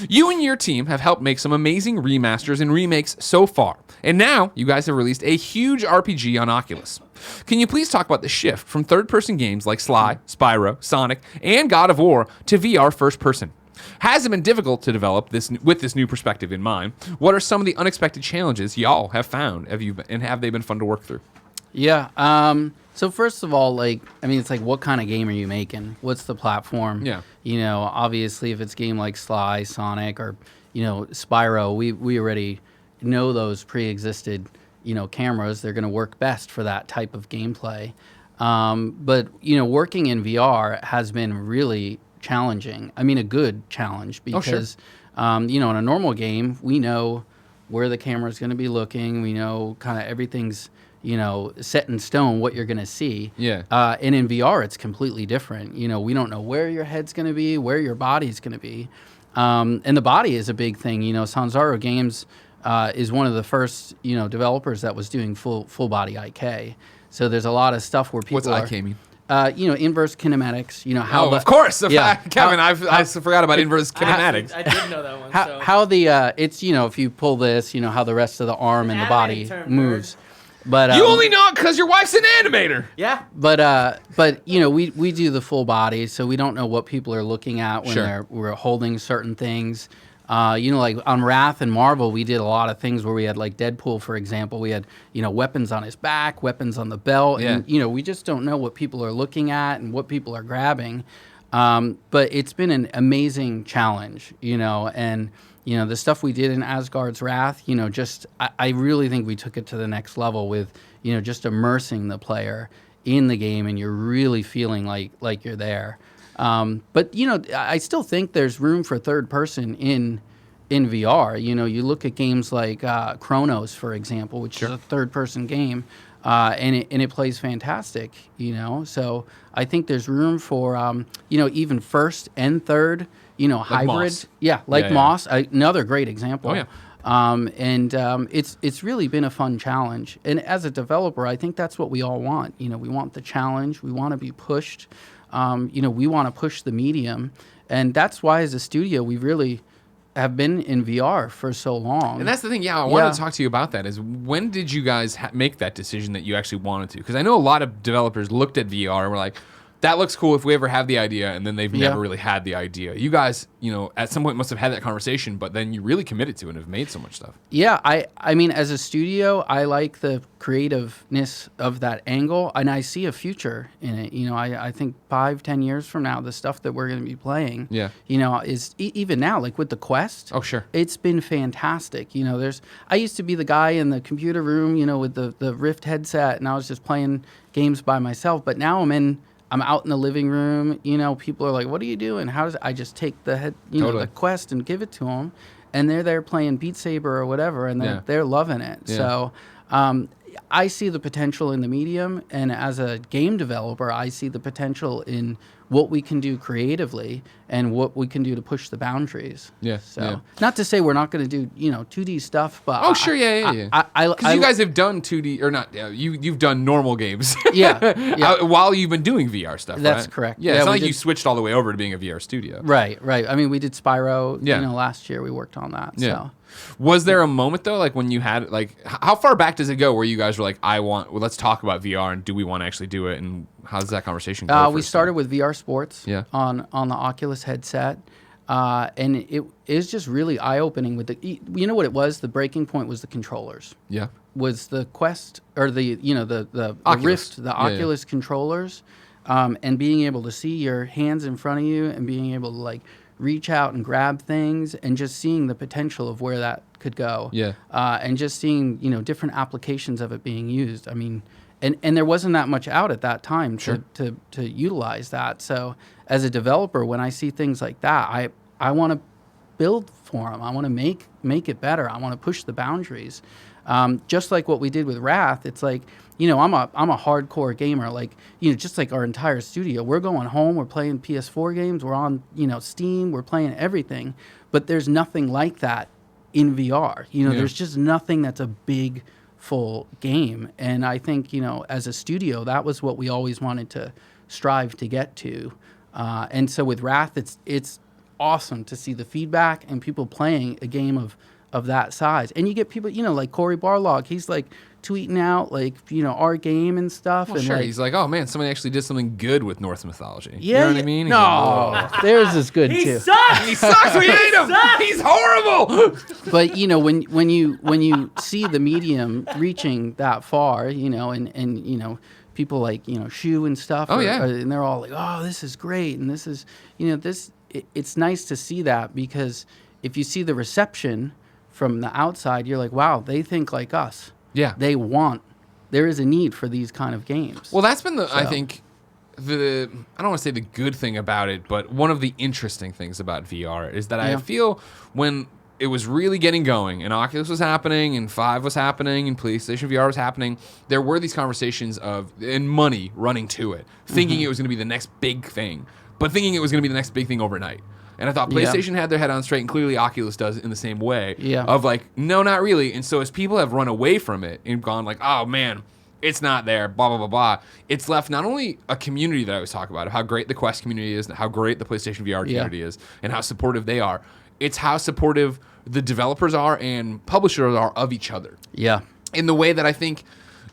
you and your team have helped make some amazing remasters and remakes so far, and now you guys have released a huge RPG on Oculus. Can you please talk about the shift from third-person games like Sly, Spyro, Sonic, and God of War to VR first-person? Has it been difficult to develop this with this new perspective in mind? What are some of the unexpected challenges y'all have found? Have they been fun to work through? Yeah. So first of all, it's like, what kind of game are you making? What's the platform? Yeah. Obviously, if it's a game like Sly, Sonic, or Spyro, we already know those pre-existed cameras. They're going to work best for that type of gameplay. But working in VR has been really challenging. I mean, a good challenge because, in a normal game, we know where the camera is going to be looking. We know kind of everything's, set in stone what you're going to see. Yeah. And in VR, it's completely different. We don't know where your head's going to be, where your body's going to be. And the body is a big thing. Sanzaru Games is one of the first, developers that was doing full body IK. So there's a lot of stuff where people What's IK mean? Inverse kinematics. How of course, yeah, Kevin. I forgot about inverse kinematics. I did know that one. How the it's if you pull this, how the rest of the arm and the body moves. But you only know it because your wife's an animator. Yeah. But we do the full body, so we don't know what people are looking at when we're holding certain things. Like on Wrath and Marvel, we did a lot of things where we had, like Deadpool, for example, we had, weapons on his back, weapons on the belt, and, we just don't know what people are looking at and what people are grabbing. But it's been an amazing challenge, and, the stuff we did in Asgard's Wrath, I really think we took it to the next level with, just immersing the player in the game, and you're really feeling like you're there. But I still think there's room for third person in VR. You look at games like Chronos, for example, which is a third person game, and it plays fantastic. So I think there's room for even first and third. Hybrid. Moss. Yeah, Moss, another great example. Oh yeah. It's really been a fun challenge. And as a developer, I think that's what we all want. We want the challenge. We want to be pushed. We want to push the medium. And that's why, as a studio, we really have been in VR for so long. And that's the thing. Yeah, I wanted to talk to you about that. Is when did you guys make that decision that you actually wanted to? Because I know a lot of developers looked at VR and were like, that looks cool if we ever have the idea, and then they've never really had the idea. You guys, at some point must have had that conversation, but then you really committed to it and have made so much stuff. Yeah, I mean, as a studio, I like the creativeness of that angle, and I see a future in it. I think 5-10 years from now, the stuff that we're going to be playing, is even now, like with the Quest. Oh, sure. It's been fantastic. I used to be the guy in the computer room, with the Rift headset, and I was just playing games by myself, but now I'm out in the living room, people are like, what are you doing? I just take the the Quest and give it to them, and they're there playing Beat Saber or whatever, and they're loving it. Yeah. So I see the potential in the medium, and as a game developer, I see the potential in what we can do creatively and what we can do to push the boundaries. Yeah. So not to say we're not going to do 2D stuff, but Because you guys have done 2D or not? You've done normal games. Yeah. While you've been doing VR stuff. That's right? correct. Yeah. It's not like you switched all the way over to being a VR studio. Right. I mean, we did Spyro. Last year we worked on that. Yeah. So. Was there a moment though, like when you had how far back does it go where you guys were like, let's talk about VR and do we want to actually do it, and how does that conversation go? We started with VR Sports on the Oculus headset. And it is just really eye-opening with you know what it was? The breaking point was the controllers. Yeah. Was the Quest or the Oculus. Rift, the Oculus controllers, and being able to see your hands in front of you and being able to like reach out and grab things and just seeing the potential of where that could go. Yeah. And just seeing, different applications of it being used. I mean, and there wasn't that much out at that time to utilize that. So as a developer, when I see things like that, I want to build for them. I want to make it better. I want to push the boundaries. Just like what we did with Wrath, it's like, I'm a hardcore gamer, like, just like our entire studio. We're going home, we're playing PS4 games, we're on, Steam, we're playing everything, but there's nothing like that in VR. There's just nothing that's a big, full game. And I think, as a studio, that was what we always wanted to strive to get to. And so with Wrath, it's awesome to see the feedback and people playing a game of that size. And you get people, like Corey Barlog, he's like tweeting out like, our game and stuff. Well, and sure. like, He's like, oh man, somebody actually did something good with Norse mythology. Yeah, you know what I mean? No, theirs is good He too. sucks. He sucks. We hate him. He's horrible. But when you see the medium reaching that far, and people like Shu and stuff. Oh, yeah. And they're all like, oh, this is great, and this is it's nice to see that, because if you see the reception from the outside, you're like, wow, they think like us. Yeah. There is a need for these kind of games. Well, that's been I think, I don't want to say the good thing about it, but one of the interesting things about VR is that I feel when it was really getting going and Oculus was happening and 5 was happening and PlayStation VR was happening, there were these conversations and money running to it, thinking it was going to be the next big thing, but thinking it was going to be the next big thing overnight. And I thought PlayStation had their head on straight, and clearly Oculus does in the same way. Yeah. Of like, no, not really. And so as people have run away from it and gone like, oh man, it's not there, blah, blah, blah, blah, it's left not only a community that I was talking about, of how great the Quest community is, and how great the PlayStation VR community is, and how supportive they are. It's how supportive the developers are and publishers are of each other. Yeah. In the way that I think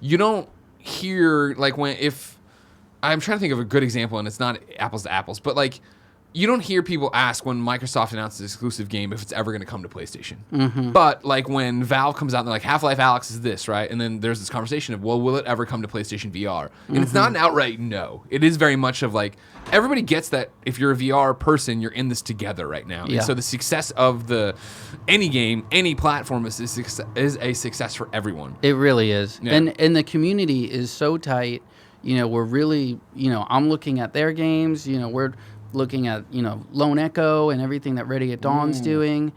you don't hear, like if I'm trying to think of a good example, and it's not apples to apples, but like, you don't hear people ask when Microsoft announces an exclusive game if it's ever going to come to PlayStation. Mm-hmm. But like when Valve comes out and they're like, Half-Life Alyx is this, right? And then there's this conversation of, well, will it ever come to PlayStation VR? And it's not an outright no. It is very much of like, everybody gets that if you're a VR person, you're in this together right now. Yeah. And so the success of any game, any platform is a success for everyone. It really is. Yeah. And the community is so tight. We're really, I'm looking at their games, we're looking at Lone Echo and everything that Ready at Dawn's doing.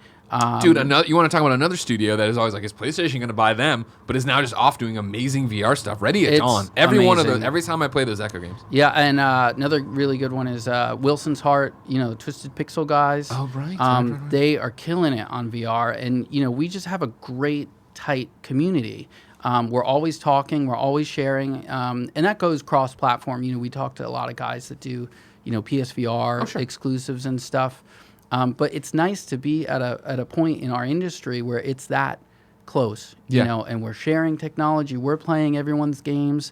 Dude, you want to talk about another studio that is always like, is PlayStation going to buy them? But is now just off doing amazing VR stuff. Ready at Dawn. Every one of those. Every time I play those Echo games. Yeah, and another really good one is Wilson's Heart. Twisted Pixel guys. Oh right. They are killing it on VR, and we just have a great tight community. We're always talking. We're always sharing, and that goes cross-platform. We talk to a lot of guys that do PSVR exclusives and stuff. But it's nice to be at a point in our industry where it's that close, and we're sharing technology. We're playing everyone's games,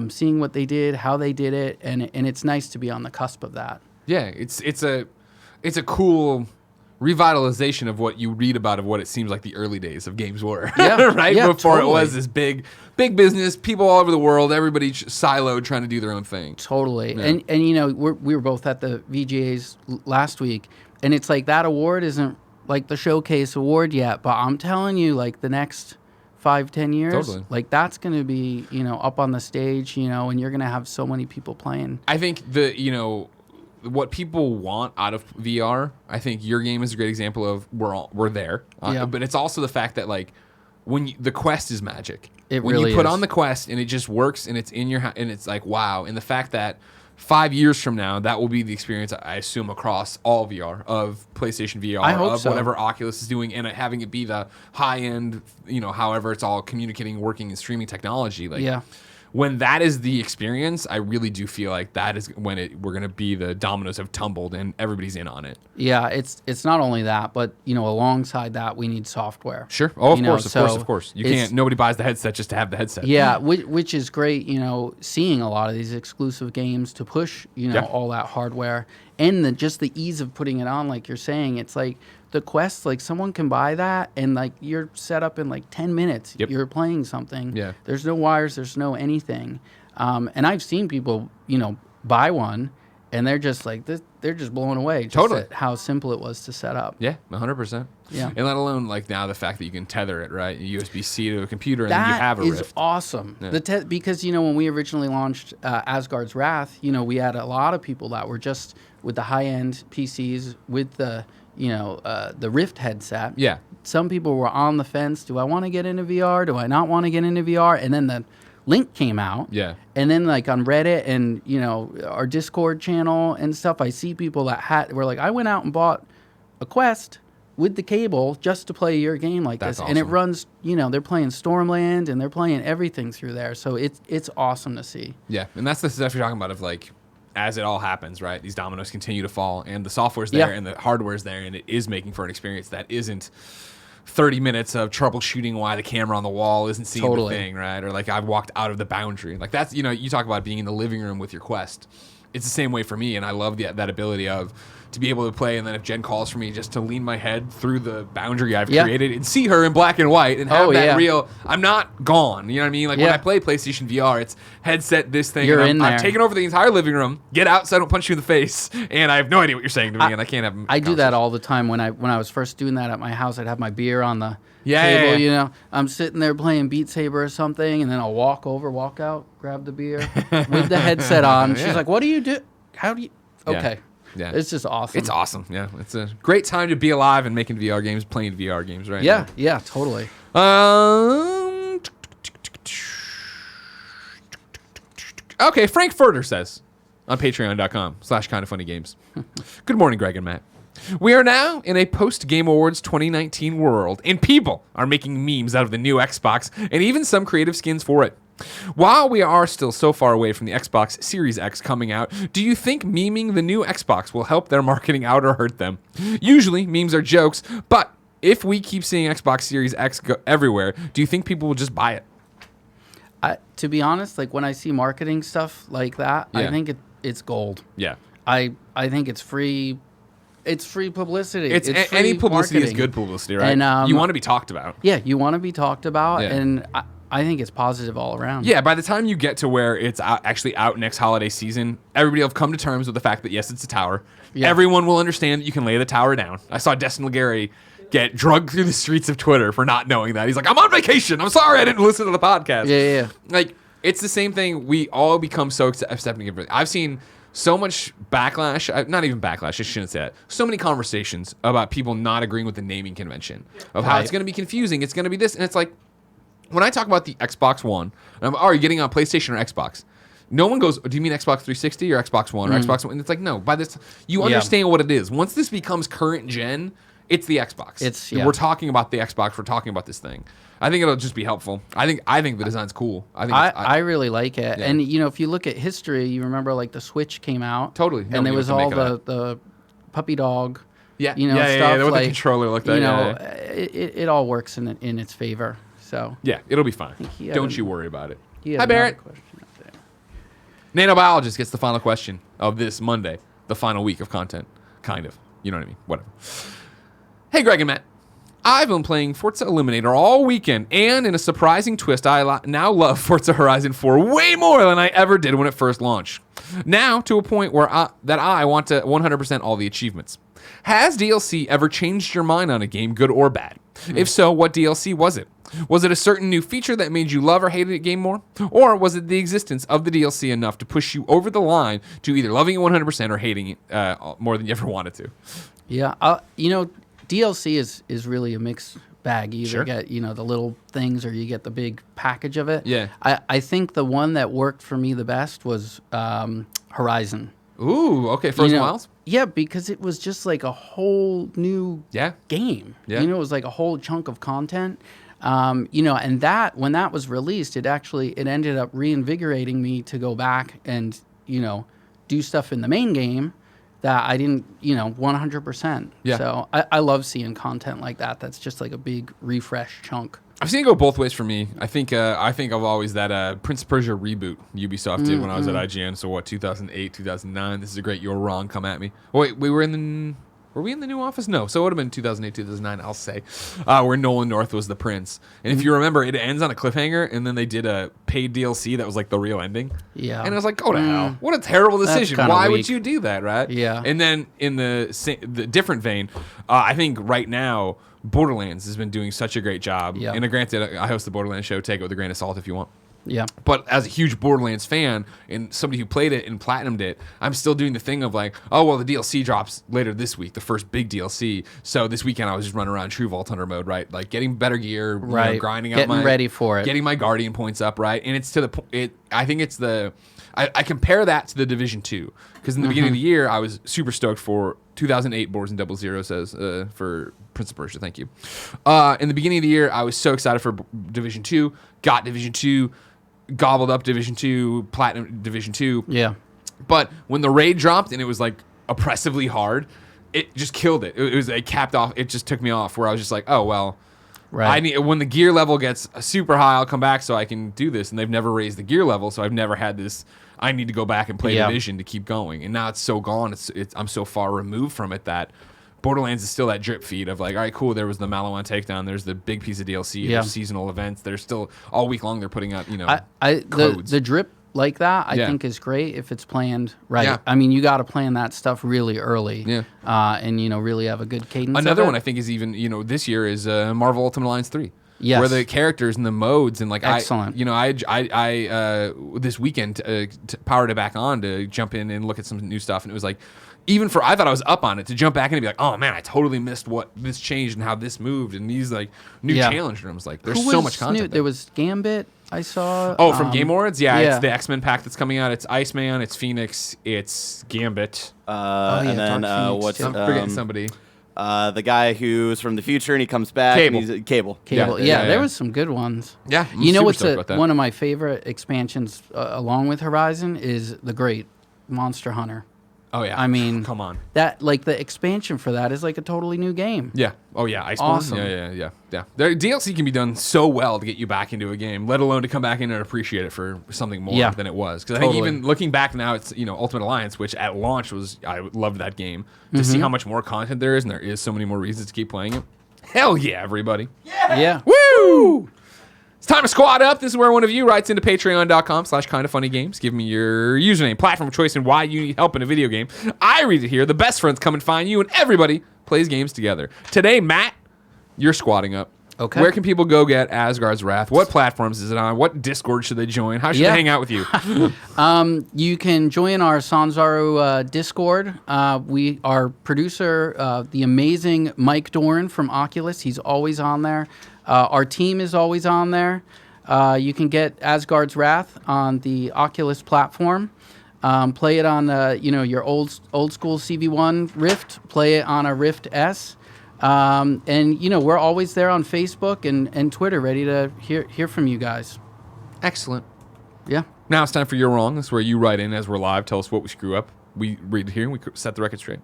seeing what they did, how they did it, and it's nice to be on the cusp of that. Yeah, it's a cool revitalization of what you read about of what it seems like the early days of games were. Yeah, right? Yeah, Before totally. it was this big business, people all over the world, everybody siloed trying to do their own thing. Totally. Yeah. And we were both at the VGAs last week, and it's like that award isn't like the showcase award yet, but I'm telling you, like the next 5-10 years, Totally. like that's going to be, up on the stage, and you're going to have so many people playing. I think what people want out of VR, I think your game is a great example of we're there. Yeah. But it's also the fact that like when the Quest is magic. It when really you put is. on the Quest and it just works and it's in your and it's like wow. And the fact that 5 years from now that will be the experience I assume across all VR of PlayStation VR I hope of so. whatever Oculus is doing and having it be the high end, however it's all communicating, working, and streaming technology. Like Yeah. when that is the experience, I really do feel like that is when we're going to be the dominoes have tumbled and everybody's in on it. Yeah, it's not only that, but alongside that, we need software. Sure. Oh, of course. You can't. Nobody buys the headset just to have the headset. Yeah, which is great. Seeing a lot of these exclusive games to push all that hardware and just the ease of putting it on, like you're saying, it's like the Quest. Like someone can buy that and like you're set up in like 10 minutes. Yep. You're playing something. Yeah. There's no wires. There's no anything. And I've seen people buy one and they're just like this. They're just blown away just at how simple it was to set up. Yeah, 100%. Yeah. And let alone like now the fact that you can tether it, right? USB-C to a computer and that then you have a Rift. That is awesome. Yeah. Because, when we originally launched Asgard's Wrath, we had a lot of people that were just with the high-end PCs with the Rift headset. Yeah. Some people were on the fence. Do I want to get into VR? Do I not want to get into VR? And then the Link came out. Yeah. And then like on Reddit and, our Discord channel and stuff, I see people that were like, I went out and bought a Quest with the cable just to play your game like this. Awesome. And it runs, they're playing Stormland and they're playing everything through there. So it's awesome to see. Yeah. And that's the stuff you're talking about of like, as it all happens, right? These dominoes continue to fall and the software's there and the hardware's there and it is making for an experience that isn't 30 minutes of troubleshooting why the camera on the wall isn't seeing the thing, right? Or like I've walked out of the boundary. Like that's, you talk about being in the living room with your Quest. It's the same way for me, and I love that ability of to be able to play, and then if Jen calls for me, just to lean my head through the boundary I've created and see her in black and white and have that real, I'm not gone. You know what I mean? Like when I play PlayStation VR, it's headset, this thing. You're and in there. I've taken over the entire living room, get out so I don't punch you in the face, and I have no idea what you're saying to me, and I can't have I do that all the time. When I was first doing that at my house, I'd have my beer on the table, I'm sitting there playing Beat Saber or something, and then I'll walk out, grab the beer with the headset on. She's like, what do you do? How do you... Okay. Yeah. It's just awesome. It's awesome. Yeah. It's a great time to be alive and making VR games, playing VR games right now. Yeah, totally. Okay, Frank Furter says on patreon.com/kindoffunnygames. Good morning, Greg and Matt. We are now in a post-Game Awards 2019 world, and people are making memes out of the new Xbox and even some creative skins for it. While we are still so far away from the Xbox Series X coming out, do you think memeing the new Xbox will help their marketing out or hurt them? Usually, memes are jokes, but if we keep seeing Xbox Series X go everywhere, do you think people will just buy it? To be honest, like when I see marketing stuff like that, I think it's gold. Yeah. I think it's free. It's free publicity. It's free any publicity marketing. Is good publicity, right? And, you want to be talked about. Yeah, you want to be talked about, and I think it's positive all around. Yeah, by the time you get to where it's actually out next holiday season, everybody will have come to terms with the fact that, yes, it's a tower. Yeah. Everyone will understand that you can lay the tower down. I saw Destin Legary get drugged through the streets of Twitter for not knowing that. He's like, I'm on vacation. I'm sorry I didn't listen to the podcast. Yeah. Like, it's the same thing. We all become so accepting of everything. I've seen so much backlash, not even backlash, I shouldn't say that. So many conversations about people not agreeing with the naming convention of how it's going to be confusing. It's going to be this. And it's like, when I talk about the Xbox One, are you getting on PlayStation or Xbox? No one goes, do you mean Xbox 360 or Xbox One or Xbox One? And it's like, no, by this, you understand what it is. Once this becomes current gen, it's the Xbox. We're talking about the Xbox. We're talking about this thing. I think it'll just be helpful. I think the design's cool. I really like it. Yeah. And, if you look at history, you remember like the Switch came out. Totally. And there was all the puppy dog, stuff. What the controller looked like. It all works in its favor. So yeah, it'll be fine. Don't you worry about it. Hi, Barrett. Nano Biologist gets the final question of this Monday, the final week of content. Kind of. You know what I mean? Whatever. Hey, Greg and Matt. I've been playing Forza Eliminator all weekend, and in a surprising twist, I now love Forza Horizon 4 way more than I ever did when it first launched. Now, to a point where I want to 100% all the achievements. Has DLC ever changed your mind on a game, good or bad? If so, what DLC was it? Was it a certain new feature that made you love or hate a game more? Or was it the existence of the DLC enough to push you over the line to either loving it 100% or hating it more than you ever wanted to? Yeah, DLC is really a mixed bag. You either get, the little things or you get the big package of it. Yeah. I think the one that worked for me the best was Horizon. Ooh, okay. Frozen Wilds? Yeah, because it was just like a whole new game. Yeah. It was like a whole chunk of content. And that when that was released, it ended up reinvigorating me to go back and do stuff in the main game that I didn't 100%. Yeah. So I love seeing content like that. That's just like a big refresh chunk. I've seen it go both ways for me. I think of always that Prince of Persia reboot Ubisoft did when I was at IGN. So 2008, 2009. This is a great. You're wrong. Come at me. Oh, wait, were we in the new office? No. So it would have been 2008, 2009. I'll say, where Nolan North was the prince. And if you remember, it ends on a cliffhanger, and then they did a paid DLC that was like the real ending. Yeah. And I was like, go to hell! What a terrible decision. Why would you do that, right? Yeah. And then in the different vein, I think right now, Borderlands has been doing such a great job. Yeah. And granted, I host the Borderlands show. Take it with a grain of salt if you want. Yeah. But as a huge Borderlands fan and somebody who played it and platinumed it, I'm still doing the thing of like, oh, well, the DLC drops later this week, the first big DLC. So this weekend I was just running around True Vault Hunter mode, right? Like getting better gear, right? Grinding getting out ready for it, getting my Guardian points up, right? And it's to the point. I think it's I compare that to the Division 2 because in the beginning of the year I was super stoked for 2008 Boards and 00 says for Prince of Persia. Thank you. In the beginning of the year I was so excited for Division 2. Got Division 2. Gobbled up Division 2, Platinum Division 2. Yeah. But when the raid dropped and it was like oppressively hard, it just killed it. It capped off. It just took me off where I was just like, oh, well, right. when the gear level gets super high, I'll come back so I can do this. And they've never raised the gear level, so I've never had this. I need to go back and play Division to keep going. And now it's so gone. I'm so far removed from it that Borderlands is still that drip feed of like, all right, cool. There was the Malawan takedown. There's the big piece of DLC. There's seasonal events. There's still all week long. They're putting out codes. The drip like that I think is great if it's planned right. Yeah. I mean, you got to plan that stuff really early. Yeah. And really have a good cadence. Another one I think is even this year is Marvel Ultimate Alliance 3. Yes. Where the characters and the modes and like excellent. I this weekend powered it back on to jump in and look at some new stuff, and it was like. I thought I was up on it to jump back in and be like, oh man, I totally missed what this changed and how this moved and these like new challenge rooms. Like, there's so much content. There was Gambit. I saw. Oh, from Game Awards, it's the X-Men pack that's coming out. It's Iceman, it's Phoenix, it's Gambit. And then what's I'm forgetting somebody. The guy who's from the future and he comes back. Cable. And he's Cable. Yeah, there was some good ones. Yeah, what's one of my favorite expansions along with Horizon is the Great Monster Hunter. Oh yeah, I mean, come on. That like the expansion for that is like a totally new game. Yeah. Oh yeah, Iceborne. Awesome. Yeah. Their DLC can be done so well to get you back into a game, let alone to come back in and appreciate it for something more than it was. Because I think even looking back now, it's Ultimate Alliance, which at launch I loved that game. To see how much more content there is, and there is so many more reasons to keep playing it. Hell yeah, everybody. Yeah. Woo! It's time to squad up. This is where one of you writes into patreon.com/kindafunnygames. Give me your username, platform of choice, and why you need help in a video game. I read it here. The best friends come and find you, and everybody plays games together. Today, Matt, you're squatting up. Okay. Where can people go get Asgard's Wrath? What platforms is it on? What Discord should they join? How should they hang out with you? You can join our Sanzaru Discord. Our producer, the amazing Mike Doran from Oculus, he's always on there. Our team is always on there. You can get Asgard's Wrath on the Oculus platform. Play it on your old school CV1 Rift. Play it on a Rift S. And we're always there on Facebook and Twitter, ready to hear from you guys. Excellent. Yeah. Now it's time for You're Wrong. This is where you write in as we're live. Tell us what we screw up. We read it here and we set the record straight.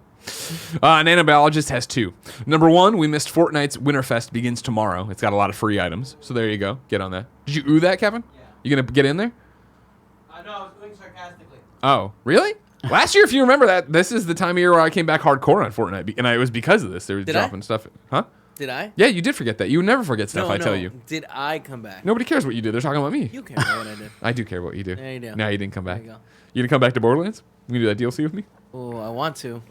Nano Biologist has 2. Number 1, we missed Fortnite's Winterfest begins tomorrow. It's got a lot of free items. So there you go. Get on that. Did you ooh that, Kevin? Yeah. You going to get in there? No, I was doing sarcastically. Oh, really? Last year, if you remember that, this is the time of year where I came back hardcore on Fortnite. And it was because of this. They were dropping stuff. Huh? Did I? Yeah, you did forget that. You never forget stuff, I tell you. Did I come back? Nobody cares what you did. They're talking about me. You care about what I did. I do care what you do. Yeah, you do. Now you didn't come back. There you go. You gonna come back to Borderlands? You gonna do that DLC with me? Oh, I want to.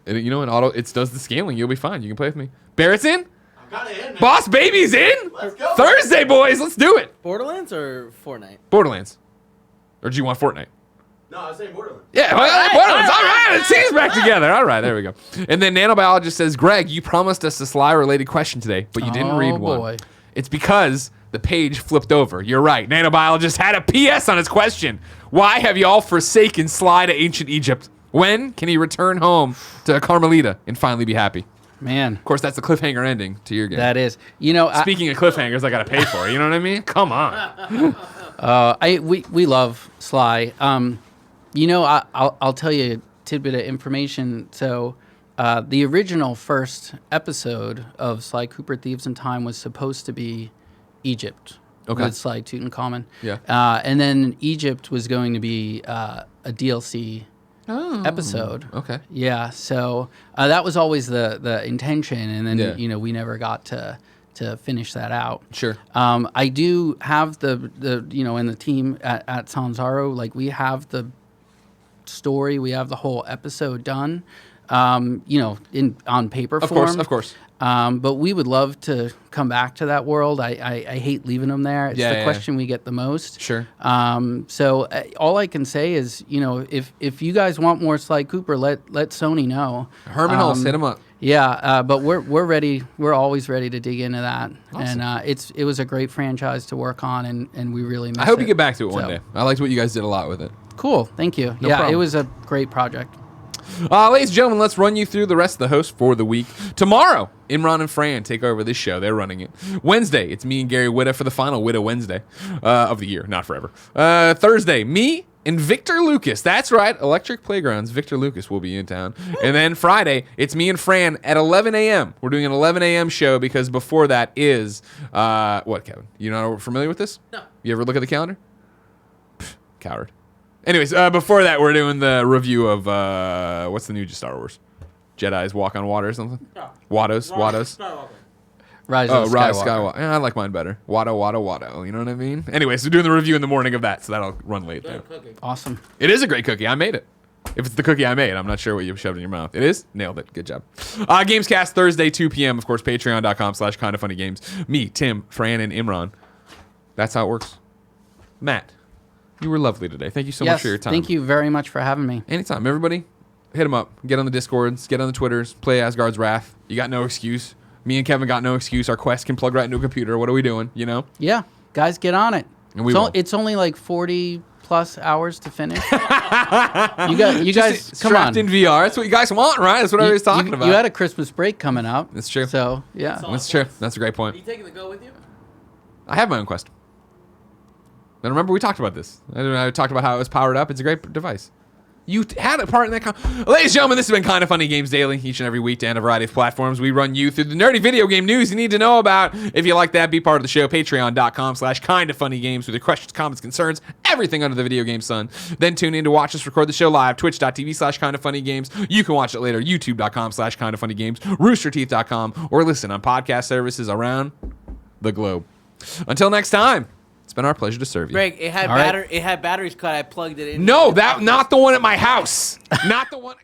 And it does the scaling. You'll be fine. You can play with me. Barrett's in? I've got it in, man. Boss Baby's in? Let's go. Thursday, boys. Let's do it. Borderlands or Fortnite? Borderlands. Or do you want Fortnite? No, I was saying Borderlands. Yeah, Borderlands. All right. It seems back together. All right, there we go. And then Nano Biologist says, Greg, you promised us a Sly-related question today, but you didn't read one. Boy. It's because the page flipped over. You're right. Nano Biologist had a PS on his question. Why have y'all forsaken Sly to ancient Egypt? When can he return home to Carmelita and finally be happy? Man. Of course, that's the cliffhanger ending to your game. That is. Speaking of cliffhangers, I got to pay for it. You know what I mean? Come on. We love Sly. I'll tell you a tidbit of information. So, the original first episode of Sly Cooper Thieves in Time was supposed to be Egypt with Sly Tutankhamun. Yeah. And then Egypt was going to be a DLC episode. Okay. Yeah. So that was always the intention, and then we never got to finish that out. Sure. I do have the in the team at Sanzaru, like we have the story, we have the whole episode done. On paper form. Of course. But we would love to come back to that world. I hate leaving them there. It's the question we get the most. Sure. So all I can say is, if you guys want more Sly Cooper, let Sony know. Herman Hulse, hit him up. Yeah, but we're ready. We're always ready to dig into that. Awesome. And it was a great franchise to work on, and we really miss it. I hope you get back to it one day. I liked what you guys did a lot with it. Cool. Thank you. No problem. It was a great project. Ladies and gentlemen, let's run you through the rest of the hosts for the week. Tomorrow, Imran and Fran take over this show. They're running it. Wednesday, it's me and Gary Witta for the final Witta Wednesday of the year. Not forever. Thursday, me and Victor Lucas. That's right. Electric Playgrounds. Victor Lucas will be in town. And then Friday, it's me and Fran at 11 a.m. We're doing an 11 a.m. show because before that is... what, Kevin? You not familiar with this? No. You ever look at the calendar? Pfft, coward. Anyways, before that, we're doing the review of what's the new Star Wars? Jedi's Walk on Water or something? No. Wattos. Rise of Skywalker. Yeah, I like mine better. Watto. You know what I mean? Anyways, we're doing the review in the morning of that, so that'll run late there. Awesome. It is a great cookie. I made it. If it's the cookie I made, I'm not sure what you shoved in your mouth. It is? Nailed it. Good job. Gamescast Thursday, 2 p.m. Of course, patreon.com/kindoffunnygames. Me, Tim, Fran, and Imran. That's how it works. Matt. You were lovely today. Thank you so much for your time. Thank you very much for having me. Anytime. Everybody, hit them up. Get on the Discords. Get on the Twitters. Play Asgard's Wrath. You got no excuse. Me and Kevin got no excuse. Our quest can plug right into a computer. What are we doing? Yeah. Guys, get on it. And we will. It's only like 40+ hours to finish. you guys, come on. Strapped in VR. That's what you guys want, right? That's what I was talking about. You had a Christmas break coming up. That's true. So, yeah. That's true. That's a great point. Are you taking the Go with you? I have my own quest. And remember, we talked about this. I talked about how it was powered up. It's a great device. You had a part in that. Ladies and gentlemen, this has been Kind of Funny Games Daily. Each and every week, and a variety of platforms. We run you through the nerdy video game news you need to know about. If you like that, be part of the show. Patreon.com/kindoffunnygames with your questions, comments, concerns, everything under the video game sun. Then tune in to watch us record the show live. Twitch.tv/kindoffunnygames. You can watch it later. YouTube.com/kindoffunnygames. Roosterteeth.com. Or listen on podcast services around the globe. Until next time. It's been our pleasure to serve you. Greg, it had batteries cut. I plugged it in. No, not the one at my house. Not the one.